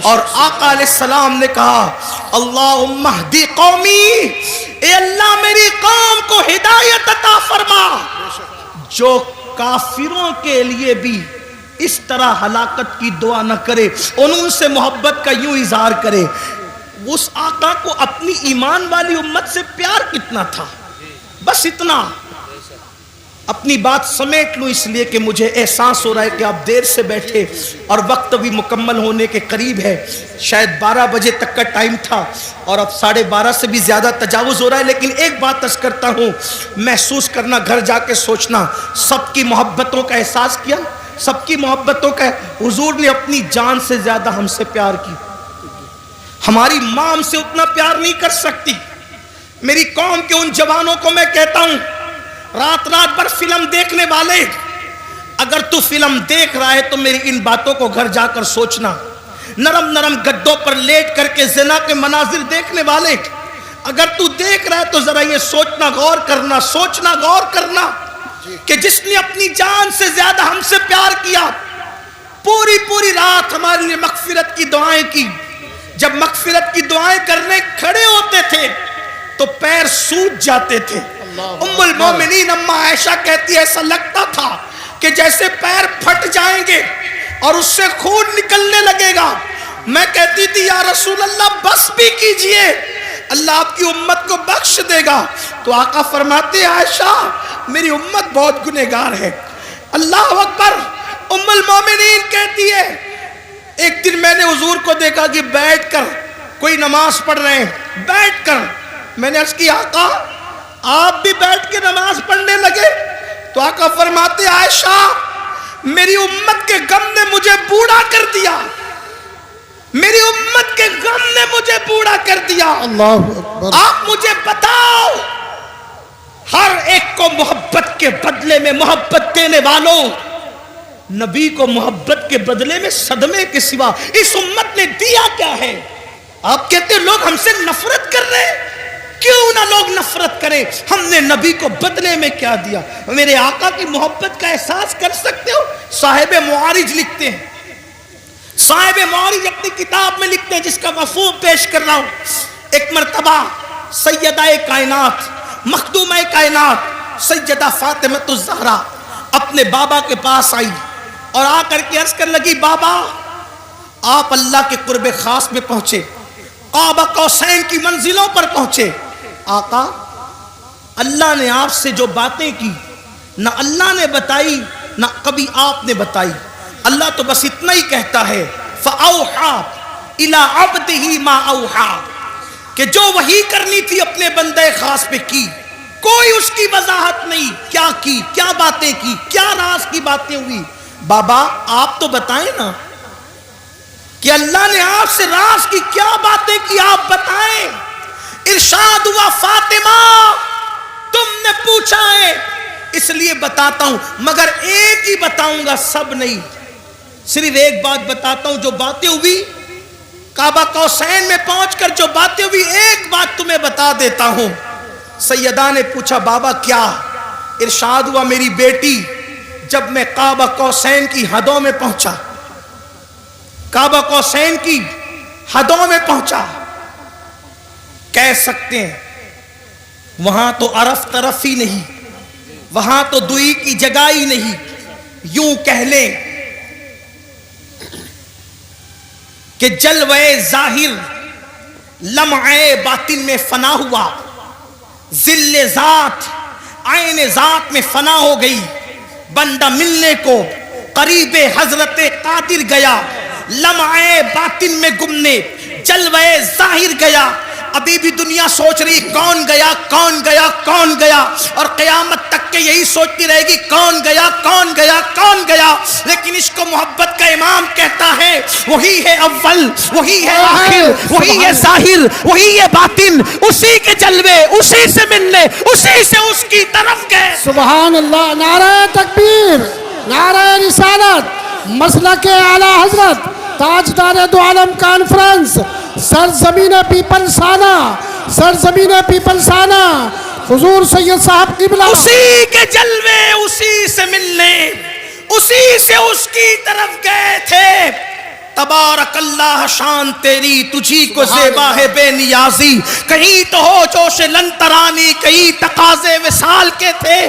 اور آقا علیہ السلام نے کہا اللہم اہدی قومی، اے اللہ میری قوم کو ہدایت عطا فرما، جو کافروں کے لیے بھی اس طرح ہلاکت کی دعا نہ کرے، ان سے محبت کا یوں اظہار کرے۔ اس آقا کو اپنی ایمان والی امت سے پیار کتنا تھا، بس اتنا۔ اپنی بات سمیٹ لوں اس لیے کہ مجھے احساس ہو رہا ہے کہ آپ دیر سے بیٹھے اور وقت بھی مکمل ہونے کے قریب ہے، شاید 12 بجے تک کا ٹائم تھا اور اب 12:30 سے بھی زیادہ تجاوز ہو رہا ہے، لیکن ایک بات عرض کرتا ہوں، محسوس کرنا، گھر جا کے سوچنا، سب کی محبتوں کا احساس کیا، سب کی محبتوں کا۔ حضور نے اپنی جان سے زیادہ ہم سے پیار کی، ہماری ماں ہم سے اتنا پیار نہیں کر سکتی۔ میری قوم کے ان جوانوں کو میں کہتا ہوں، رات رات بھر فلم دیکھنے والے، اگر تو فلم دیکھ رہا ہے تو میری ان باتوں کو گھر جا کر سوچنا۔ نرم نرم گدوں پر لیٹ کر کے زنا کے مناظر دیکھنے والے، اگر تو دیکھ رہا ہے تو ذرا یہ سوچنا، غور کرنا، سوچنا، غور کرنا کہ جس نے اپنی جان سے زیادہ ہم سے پیار کیا، پوری پوری رات ہمارے لیے مغفرت کی دعائیں کی۔ جب مغفرت کی دعائیں کرنے کھڑے ہوتے تھے تو پیر سوج جاتے تھے۔ ام المومنین اما عائشہ کہتی ہے ایسا لگتا تھا کہ جیسے پیر پھٹ جائیں گے اور اس سے خون نکلنے لگے گا۔ میں کہتی تھی یا رسول اللہ بس بھی کیجئے، اللہ آپ کی امت کو بخش دے گا۔ تو آقا فرماتے ہیں عائشہ میری امت بہت گنہگار ہے۔ اللہ اکبر! ام المومنین کہتی ہے ایک دن میں نے حضور کو دیکھا کہ بیٹھ کر کوئی نماز پڑھ رہے ہیں، بیٹھ کر۔ میں نے عرض کی آقا آپ بھی بیٹھ کے نماز پڑھنے لگے؟ تو آقا فرماتے عائشہ میری امت کے غم نے مجھے بوڑھا کر دیا، میری امت کے غم نے مجھے بوڑھا کر دیا۔ اللہ اکبر۔ آپ مجھے بتاؤ، ہر ایک کو محبت کے بدلے میں محبت دینے والوں، نبی کو محبت کے بدلے میں صدمے کے سوا اس امت نے دیا کیا ہے؟ آپ کہتے ہیں لوگ ہم سے نفرت کر رہے ہیں، کیوں نہ لوگ نفرت کریں، ہم نے نبی کو بدلے میں کیا دیا؟ میرے آقا کی محبت کا احساس کر سکتے ہو؟ صاحب معارج لکھتے ہیں، صاحب معارج اپنی کتاب میں لکھتے ہیں جس کا مفہوم پیش کر رہا ہوں۔ ایک مرتبہ سیدہ کائنات، مخدومہ کائنات سیدہ فاطمہ الزہرا اپنے بابا کے پاس آئی اور آ کر کے عرض کر لگی، بابا آپ اللہ کے قرب خاص میں پہنچے، قاب قوسین کی منزلوں پر پہنچے، آقا اللہ نے آپ سے جو باتیں کی نہ اللہ نے بتائی نہ کبھی آپ نے بتائی، اللہ تو بس اتنا ہی کہتا ہے فَأَوْحَا إِلَىٰ عَبْدِهِ مَا أَوْحَا، کہ جو وحی کرنی تھی اپنے بندے خاص پہ کی، کوئی اس کی وضاحت نہیں، کیا کی، کیا باتیں کی، کیا راز کی باتیں ہوئی۔ بابا آپ تو بتائیں نا کہ اللہ نے آپ سے راز کی کیا باتیں کی، آپ بتائیں۔ ارشاد ہوا فاطمہ تم نے پوچھا ہے اس لیے بتاتا ہوں، مگر ایک ہی بتاؤں گا، سب نہیں، صرف ایک بات بتاتا ہوں۔ جو باتیں ہوئی کعبہ قوسین میں پہنچ کر جو باتیں ہوئی، ایک بات تمہیں بتا دیتا ہوں۔ سیدہ نے پوچھا بابا کیا؟ ارشاد ہوا میری بیٹی جب میں کعبہ قوسین کی حدوں میں پہنچا، کعبہ قوسین کی حدوں میں پہنچا، کہہ سکتے ہیں وہاں تو عرف طرف ہی نہیں، وہاں تو دوئی کی جگہ ہی نہیں، یوں کہہ لیں کہ جلوے ظاہر لمعے باطن میں فنا ہوا، ذل ذات عین ذات میں فنا ہو گئی، بندہ ملنے کو قریب حضرت قادر گیا، لمعے باطن میں گمنے جلوے ظاہر گیا۔ ابھی بھی دنیا سوچ رہی کون گیا کون گیا کون گیا، اور قیامت تک کے یہی سوچتی رہے گی کون گیا کون گیا کون گیا، لیکن عشق و محبت کا امام کہتا ہے وہی ہے اول، وہی ہے آخر، وہی ہے ظاہر، وہی ہے باطن، اسی کے جلوے، اسی سے ملنے، اسی سے اس کی طرف گئے۔ سبحان اللہ، نعرہ تکبیر، نعرہ رسالت، مسلک اعلی حضرت تاجدار دو عالم کانفرنس، سرزمین پیپلسانہ، سرزمین پیپلسانہ، حضور سید صاحب قبلہ، اسی کے جلوے، اسی سے ملنے، اسی سے اس کی طرف گئے تھے۔ تبارک اللہ شان تیری، تجھی کو زیبا ہے بے نیازی، کہیں تو ہو جوش لنترانی، کہیں تقاضے وصال کے تھے،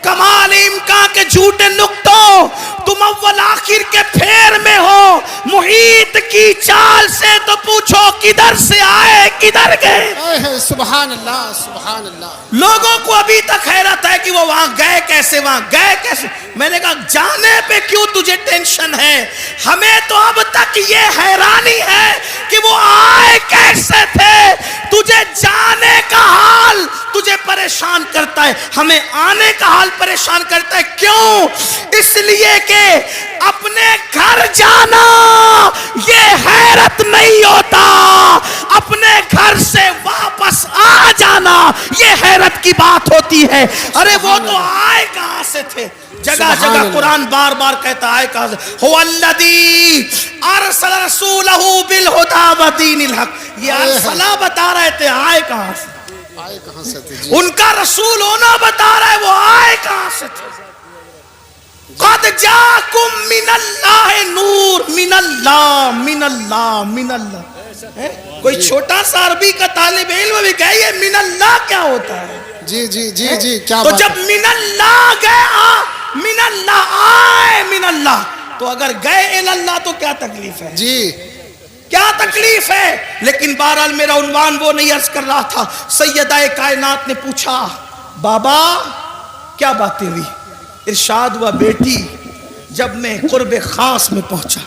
کمال امکان کے جھوٹے نقطوں، تم اول آخر کے پھیر میں ہو، محیط کی چال سے تو پوچھو کدھر سے آئے کدھر گئے۔ سبحان اللہ، سبحان اللہ۔ لوگوں کو ابھی تک حیرت ہے کہ وہ وہاں گئے کیسے، وہاں گئے کیسے۔ میں نے کہا جانے پہ کیوں تجھے ٹینشن ہے، ہمیں تو اب تک یہ حیرانی ہے کہ وہ آئے کیسے تھے۔ تجھے جانے کا حال تجھے پریشان کرتا ہے، ہمیں آنے کا حال پریشان کرتا ہے۔ کیوں؟ اس لیے کہ اپنے گھر جانا یہ حیرت نہیں ہوتا، اپنے گھر سے واپس آ جانا یہ حیرت کی بات ہوتی ہے۔ ارے وہ تو آئے کہاں سے تھے؟ جگہ جگہ قرآن بار بار کہتا ہے کہاں سے، هو الذی ارسل رسولہ بالہدی ودین الحق، یہ ارسلہ بتا رہے تھے آئے کہاں سے، آئے کہاں سے تھے؟ ان کا رسول ہونا بتا رہا ہے، وہ آئے کہاں سے تھے۔ قد جاکم من اللہ نور، من اللہ من اللہ من اللہ۔ کوئی چھوٹا سا عربی کا طالب علم بھی کہے یہ من اللہ کیا ہوتا ہے؟ جی جی جی جی، کیا تو بات جب من اللہ گئے، من اللہ آئے من اللہ، تو اگر گئے اللہ تو کیا تکلیف ہے؟ جی کیا تکلیف ہے؟ لیکن بہرحال میرا عنوان وہ نہیں عرض کر رہا تھا۔ سیدہ کائنات نے پوچھا بابا کیا باتیں ہوئی؟ ارشاد ہوا بیٹی جب میں قرب خاص میں پہنچا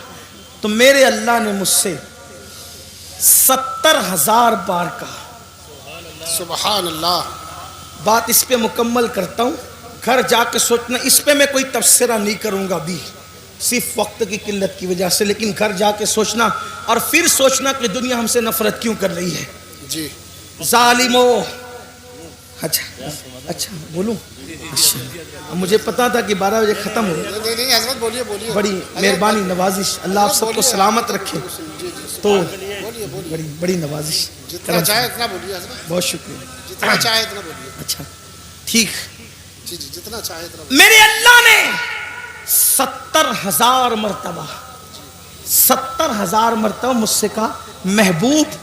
تو میرے اللہ نے مجھ سے 70,000 بار کہا۔ سبحان اللہ۔ بات اس پہ مکمل کرتا ہوں، گھر جا کے سوچنا، اس پہ میں کوئی تبصرہ نہیں کروں گا بھی، صرف وقت کی قلت کی وجہ سے، لیکن گھر جا کے سوچنا اور پھر سوچنا کہ دنیا ہم سے نفرت کیوں کر رہی ہے۔ جی ظالمو، اچھا بولوں؟ اچھا، مجھے پتا تھا کہ 12 بجے ختم ہو۔ نہیں حضرت بولیے بولیے، بڑی مہربانی نوازش، اللہ آپ سب کو سلامت رکھے۔ تو بڑی نوازش، جتنا چاہے اتنا بولیے حضرت، بہت شکریہ، جتنا چاہے اتنا بولیے۔ اچھا ٹھیک۔ جی جی جتنا چاہے اتنا بولیے۔ میرے اللہ نے 70,000 مرتبہ 70,000 مرتبہ مجھ سے کہا محبوب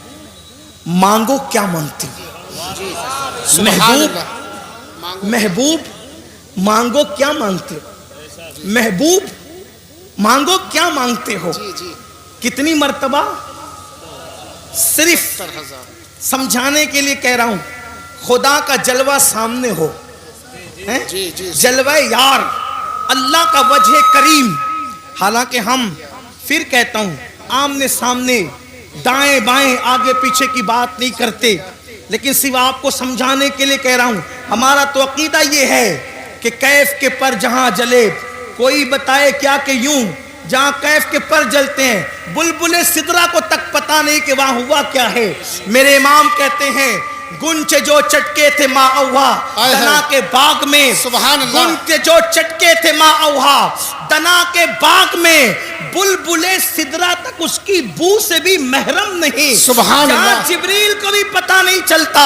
مانگو کیا مانگتے ہو، محبوب مانگو کیا مانگتے ہو، محبوب مانگو کیا مانگتے ہو۔ جی جی کتنی مرتبہ؟ صرف 70,000۔ سمجھانے کے لیے کہہ رہا ہوں، خدا کا جلوہ سامنے ہو، جی جی جلوہ یار، اللہ کا وجہ کریم۔ حالانکہ ہم پھر کہتا ہوں آمنے سامنے دائیں بائیں آگے پیچھے کی بات نہیں کرتے، لیکن صرف آپ کو سمجھانے کے لیے کہہ رہا ہوں، ہمارا تو عقیدہ یہ ہے کہ کیف کے پر جہاں جلے کوئی بتائے کیا کہ یوں، جہاں کیف کے پر جلتے ہیں بلبل سدرا کو تک پتا نہیں کہ وہاں ہوا کیا ہے۔ میرے امام کہتے ہیں گنچے جو چٹکے تھے ماں اوہا دنا کے باغ میں، سبحان اللہ، گنچے جو چٹکے تھے ماں اوہا دنا کے باغ میں، بلبل سدرا تک اس کی بو سے بھی محرم نہیں۔ سبحان جہاں اللہ، جبریل کو بھی پتا نہیں چلتا،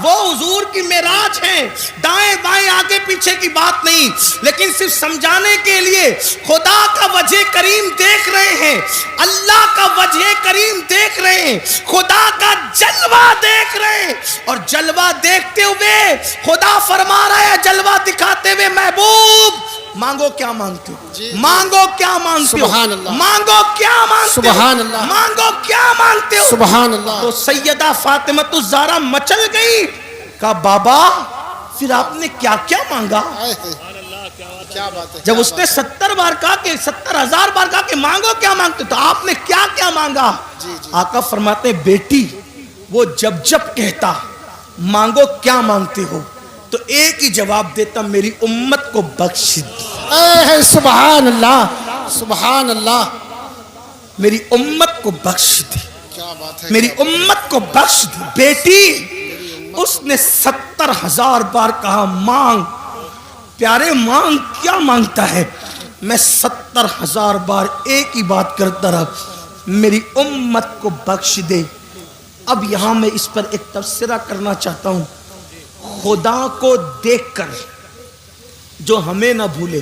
وہ حضور کی معراج ہے، دائیں بائیں آگے پیچھے کی بات نہیں، لیکن صرف سمجھانے کے لیے خدا کا وجہ کریم دیکھ رہے ہیں، اللہ کا وجہ کریم دیکھ رہے ہیں، خدا کا جلوہ دیکھ رہے ہیں، اور جلوہ دیکھتے ہوئے خدا فرما رہا ہے، جلوہ دکھاتے ہوئے محبوب مانگو کیا مانگتے ہو، مانگو کیا مانگتے ہو، سبحان اللہ، مانگو کیا مانگتے ہو، سبحان اللہ، مانگو کیا مانگتے ہو۔ سبحان اللہ۔ تو سیدہ فاطمہ الزہرا مچل گئی، کہا بابا پھر آپ نے کیا کیا مانگا؟ کیا بات ہے، جب اس نے 70 بار کہا کہ 70,000 بار کہا کہ مانگو کیا مانگتے تو آپ نے کیا کیا مانگا؟ آقا فرماتے بیٹی وہ جب جب کہتا مانگو کیا مانگتے ہو تو ایک ہی جواب دیتا میری امت کو بخش دے، سبحان اللہ، سبحان اللہ، میری امت کو بخش دے، کیا بات ہے، میری امت کو بخش دے۔ بیٹی اس نے 70,000 بار کہا مانگ، پیارے مانگ، کیا مانگتا ہے؟ میں 70,000 بار ایک ہی بات کرتا رہا، میری امت کو بخش دے۔ اب یہاں میں اس پر ایک تبصرہ کرنا چاہتا ہوں، خدا کو دیکھ کر جو ہمیں نہ بھولے،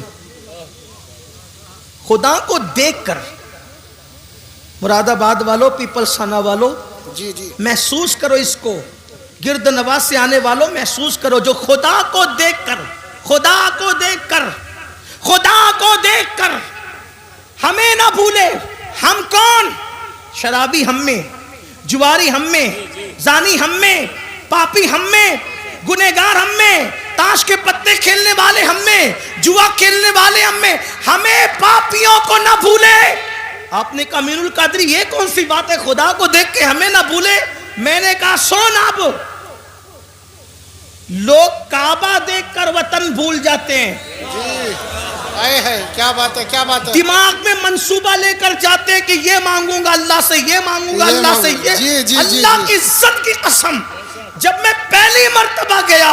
خدا کو دیکھ کر، مراد آباد والوں، پیپلس تھانہ والوں، جی جی محسوس کرو اس کو، گرد نواز سے آنے والوں محسوس کرو، جو خدا کو دیکھ کر، خدا کو دیکھ کر، خدا کو دیکھ کر ہمیں نہ بھولے۔ ہم کون؟ شرابی ہم میں، جواری ہم میں، زانی ہم میں، پاپی ہم میں، گنہگار ہم میں، تاش کے پتے کھیلنے والے ہم میں، جوا کھیلنے والے ہم میں، ہمیں پاپیوں کو نہ بھولے۔ آپ نے کہا امین القادری یہ کون سی بات ہے خدا کو دیکھ کے ہمیں نہ بھولے؟ میں نے کہا سن، اب لوگ کعبہ دیکھ کر وطن بھول جاتے ہیں، جی، آئے ہے، کیا بات ہے، کیا بات ہے، دماغ میں منصوبہ لے کر جاتے ہیں کہ یہ مانگوں گا اللہ سے، یہ مانگوں گا اللہ سے، یہ اللہ کی عزت کی قسم، جب میں پہلی مرتبہ گیا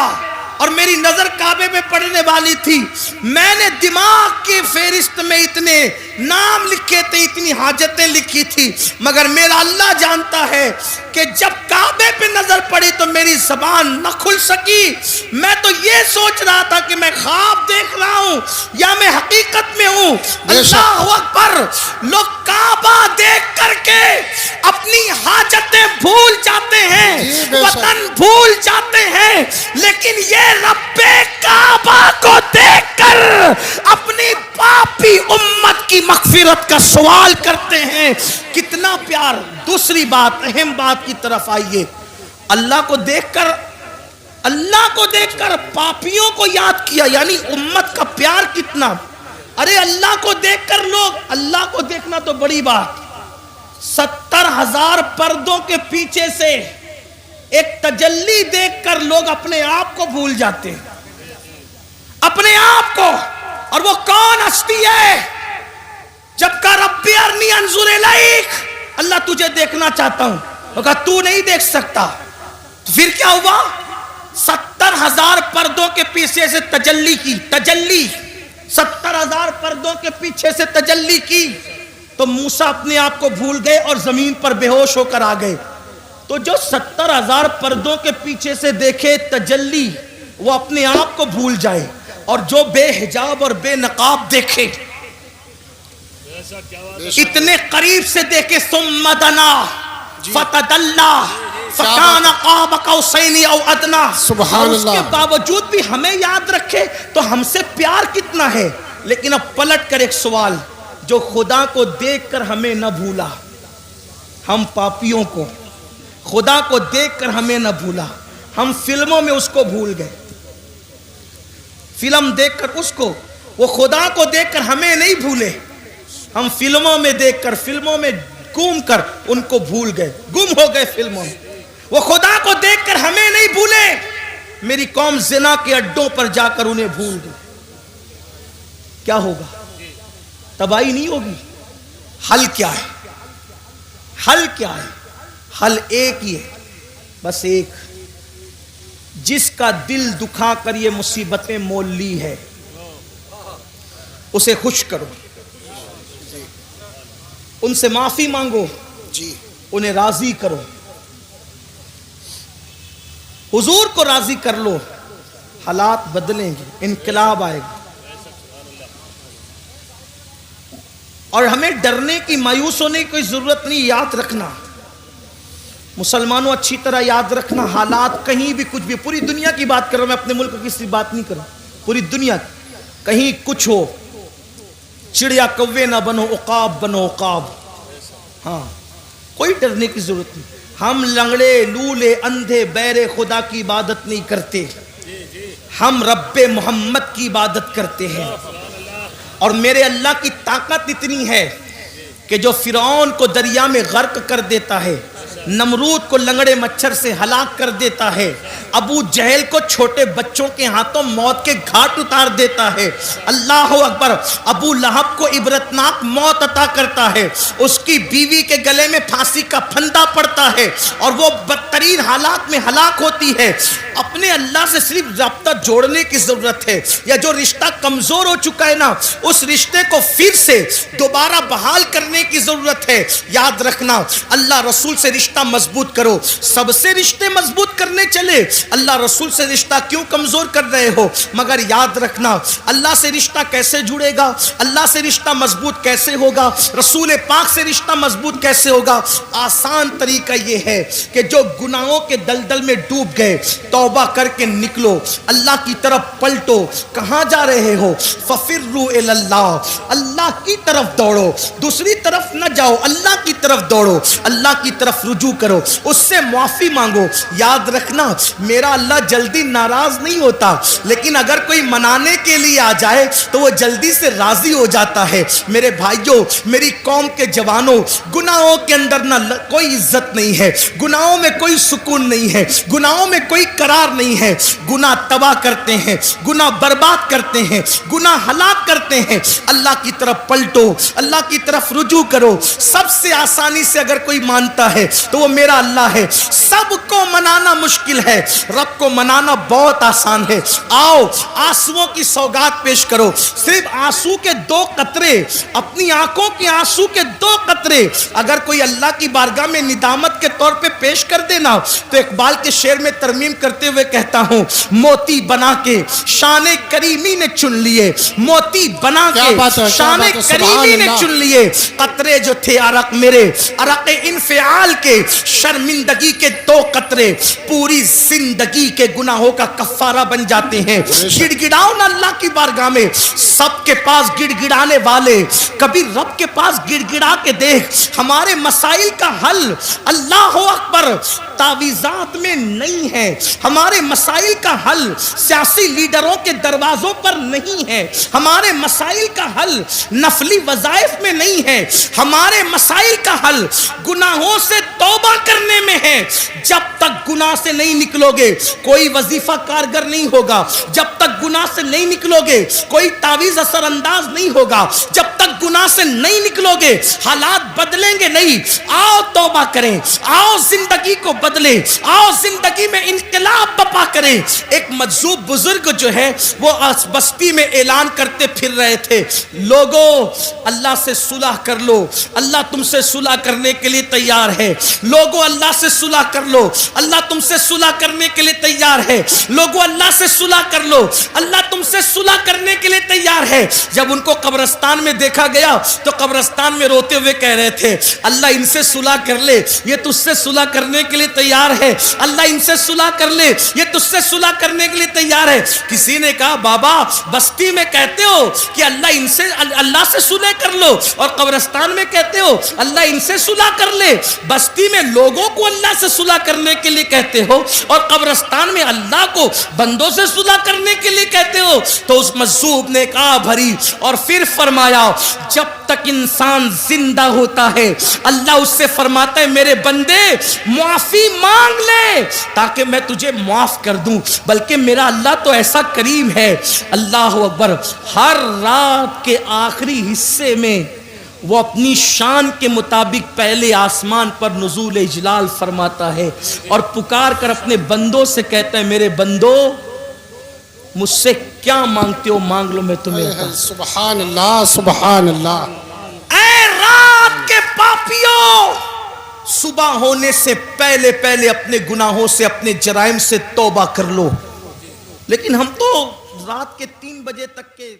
اور میری نظر کعبے میں پڑنے والی تھی، میں نے دماغ کی فہرست میں اتنے نام لکھے تھے، اتنی حاجتیں لکھی تھی، مگر میرا اللہ جانتا ہے کہ جب کعبے پہ نظر پڑی تو میری زبان نہ کھل سکی۔ میں تو یہ سوچ رہا تھا کہ میں خواب دیکھ رہا ہوں یا میں حقیقت میں ہوں۔ اللہ اکبر! لوگ کعبہ دیکھ کر کے اپنی حاجتیں بھول جاتے ہیں، وطن بھول جاتے ہیں، لیکن یہ رب کعبہ کو دیکھ کر اپنی پاپی امت کی مغفرت کا سوال کرتے ہیں۔ کتنا پیار! دوسری بات، اہم بات کی طرف آئیے، اللہ کو دیکھ کر پاپیوں کو یاد کیا، یعنی امت کا پیار کتنا! ارے اللہ کو دیکھ کر لوگ، اللہ کو دیکھنا تو بڑی بات، 70,000 پردوں کے پیچھے سے ایک تجلی دیکھ کر لوگ اپنے آپ کو بھول جاتے ہیں، اپنے آپ کو۔ اور وہ کون ہستی ہے؟ جب کہا ربی ارنی انظر الیک، اللہ تجھے دیکھنا چاہتا ہوں، وہ کہا تو نہیں دیکھ سکتا. تو پھر کیا ہوا؟ 70,000 پردوں کے پیچھے سے تجلی کی، تجلی 70,000 پردوں کے پیچھے سے تجلی کی. تو موسیٰ اپنے آپ کو بھول گئے اور زمین پر بے ہوش ہو کر آ گئے. تو جو 70,000 پردوں کے پیچھے سے دیکھے تجلی وہ اپنے آپ کو بھول جائے، اور جو بے حجاب اور بے نقاب دیکھے، اتنے قریب سے دیکھے، ثم دنا فتدلی فکان قاب قوسین او ادنی، سبحان اور اس کے اللہ. باوجود بھی ہمیں یاد رکھے تو ہم سے پیار کتنا ہے. لیکن اب پلٹ کر ایک سوال، جو خدا کو دیکھ کر ہمیں نہ بھولا، ہم پاپیوں کو خدا کو دیکھ کر ہمیں نہ بھولا، ہم فلموں میں اس کو بھول گئے. فلم دیکھ کر اس کو، وہ خدا کو دیکھ کر ہمیں نہیں بھولے، ہم فلموں میں دیکھ کر، فلموں میں گم کر ان کو بھول گئے، گم ہو گئے فلموں میں. وہ خدا کو دیکھ کر ہمیں نہیں بھولے، میری قوم زنا کے اڈوں پر جا کر انہیں بھول گئی. کیا ہوگا؟ تباہی نہیں ہوگی؟ حل کیا ہے؟ حل کیا ہے؟ حل ایک ہی ہے، بس ایک. جس کا دل دکھا کر یہ مصیبتیں مول لی ہے اسے خوش کرو، ان سے معافی مانگو، انہیں راضی کرو، حضور کو راضی کر لو، حالات بدلیں گے، انقلاب آئے گا. اور ہمیں ڈرنے کی، مایوس ہونے کی کوئی ضرورت نہیں. یاد رکھنا مسلمانوں، اچھی طرح یاد رکھنا، حالات کہیں بھی کچھ بھی، پوری دنیا کی بات کر رہا ہوں میں، اپنے ملک کی کسی بات نہیں کر رہا، پوری دنیا، کہیں کچھ ہو، چڑیا کوے نہ بنو، عقاب بنو عقاب. ہاں، کوئی ڈرنے کی ضرورت نہیں. ہم لنگڑے، لولے، اندھے، بہرے خدا کی عبادت نہیں کرتے، ہم رب محمد کی عبادت کرتے ہیں. اور میرے اللہ کی طاقت اتنی ہے کہ جو فرعون کو دریا میں غرق کر دیتا ہے، نمرود کو لنگڑے مچھر سے ہلاک کر دیتا ہے، ابو جہل کو چھوٹے بچوں کے ہاتھوں موت کے گھاٹ اتار دیتا ہے، اللہ اکبر، ابو لہب کو عبرتناک موت عطا کرتا ہے، اس کی بیوی کے گلے میں پھانسی کا پھندا پڑتا ہے اور وہ بدترین حالات میں ہلاک ہوتی ہے. اپنے اللہ سے صرف رابطہ جوڑنے کی ضرورت ہے، یا جو رشتہ کمزور ہو چکا ہے نا، اس رشتے کو پھر سے دوبارہ بحال کرنے کی ضرورت ہے. یاد رکھنا، اللہ رسول سے رشتہ مضبوط کرو. سب سے رشتے مضبوط کرنے چلے، اللہ رسول سے رشتہ کیوں کمزور کر رہے ہو؟ مگر یاد رکھنا، اللہ سے رشتہ کیسے جڑے گا، اللہ سے رشتہ مضبوط کیسے ہوگا، رسول پاک سے رشتہ مضبوط کیسے ہوگا؟ آسان طریقہ یہ ہے کہ جو گناہوں کے دلدل میں ڈوب گئے، توبہ کر کے نکلو، اللہ کی طرف پلٹو. کہاں جا رہے ہو؟ ففروا الی اللہ، اللہ کی طرف دوڑو، دوسری طرف نہ جاؤ، اللہ کی طرف دوڑو، اللہ کی طرف رجوع کرو، اس سے معافی مانگو. یاد رکھنا، میرا اللہ جلدی ناراض نہیں ہوتا، لیکن اگر کوئی منانے کے لیے آ جائے تو وہ جلدی سے راضی ہو جاتا ہے. میرے بھائیوں، میری قوم کے جوانوں، گناہوں کے اندر نہ کوئی عزت نہیں ہے، گناہوں میں کوئی سکون نہیں ہے، گناہوں میں کوئی قرار نہیں ہے. گناہ تباہ کرتے ہیں، گناہ برباد کرتے ہیں، گناہ ہلاک کرتے ہیں. اللہ کی طرف پلٹو، اللہ کی طرف رجوع کرو. سب سے آسانی سے اگر کوئی مانتا ہے تو وہ میرا اللہ ہے. سب کو منانا مشکل ہے، رب کو منانا بہت آسان ہے. آؤ آنسوؤں کی سوگات پیش کرو. صرف آنسو کے 2 قطرے، اپنی آنکھوں کے آنسو کے 2 قطرے اگر کوئی اللہ کی بارگاہ میں ندامت کے طور پہ پیش کر دینا، تو اقبال کے شعر میں ترمیم کرتے ہوئے کہتا ہوں، موتی بنا کے شان کریمی نے چن لیے، موتی بنا کے شان کریمی نے چن لیے. قطرے جو تھے عرق میرے، عرق انفعال کے، شرمندگی کے 2 قطرے پوری زندگی کے گناہوں کا کفارہ بن جاتے ہیں. گڑ گڑاؤ نا اللہ کی بارگاہ میں. سب کے پاس گڑ گڑانے والے، کبھی رب کے پاس گڑ گڑا کے دیکھ. ہمارے مسائل کا حل، اللہ اکبر، تعویذات میں نہیں ہے، ہمارے مسائل کا حل سیاسی لیڈروں کے دروازوں پر نہیں ہے، ہمارے مسائل کا حل نفلی وظائف میں نہیں ہے، ہمارے مسائل کا حل گناہوں سے توبہ کرنے میں ہے۔ جب تک گناہ سے نہیں نکلو گے کوئی وظیفہ کارگر نہیں ہوگا، جب تک گناہ سے نہیں نکلو گے کوئی تعویذ اثر انداز نہیں ہوگا، جب تک گناہ سے نہیں نکلو گے حالات بدلیں گے نہیں۔ آؤ توبہ کریں، آؤ زندگی کو بدلیں، آؤ زندگی میں انقلاب بپا کریں۔ ایک مجذوب بزرگ جو ہے وہ بستی میں اعلان کرتے پھر رہے تھے، لوگوں اللہ سے صلح کر لو، اللہ تم سے صلح کرنے کے لیے تیار ہے۔ لوگوں اللہ سے صلح کر لو، اللہ تم سے صلح کرنے کے لیے تیار ہے۔ لوگوں اللہ سے صلح کر لو، اللہ تم سے صلح کرنے کے لیے تیار ہے۔ جب ان کو قبرستان میں دیکھا گیا تو قبرستان میں روتے ہوئے کہہ رہے تھے، اللہ ان سے صلح کر لے، یہ تجھ سے صلح کرنے کے لیے تیار ہے۔ اللہ ان سے صلح کر لے، یہ تجھ سے صلح کرنے کے لیے تیار ہے۔ کسی نے کہا بابا بستی میں کہتے ہو کہ اللہ سے صلح کر لو اور قبرستان میں کہتے ہو اللہ ان سے صلح کر لے، بستی میں لوگوں کو اللہ سے صلح کرنے کے لیے کہتے ہو اور قبرستان میں اللہ کو بندوں سے صلح کرنے کے لیے کہتے ہو۔ تو اس مجذوب نے کہا بھری اور پھر فرمایا، جب تک انسان زندہ ہوتا ہے اللہ اس سے فرماتا ہے میرے بندے معافی مانگ لے تاکہ میں تجھے معاف کر دوں، بلکہ میرا اللہ تو ایسا کریم ہے۔ اللہ اکبر۔ ہر رات کے آخری حصے میں وہ اپنی شان کے مطابق پہلے آسمان پر نزول اجلال فرماتا ہے اور پکار کر اپنے بندوں سے کہتا ہے میرے بندو مجھ سے کیا مانگتے ہو مانگ لو میں تمہیں عطا۔ سبحان اللہ سبحان اللہ۔ اے رات کے پاپیوں، صبح ہونے سے پہلے پہلے اپنے گناہوں سے اپنے جرائم سے توبہ کر لو۔ لیکن ہم تو رات کے 3 بجے تک کے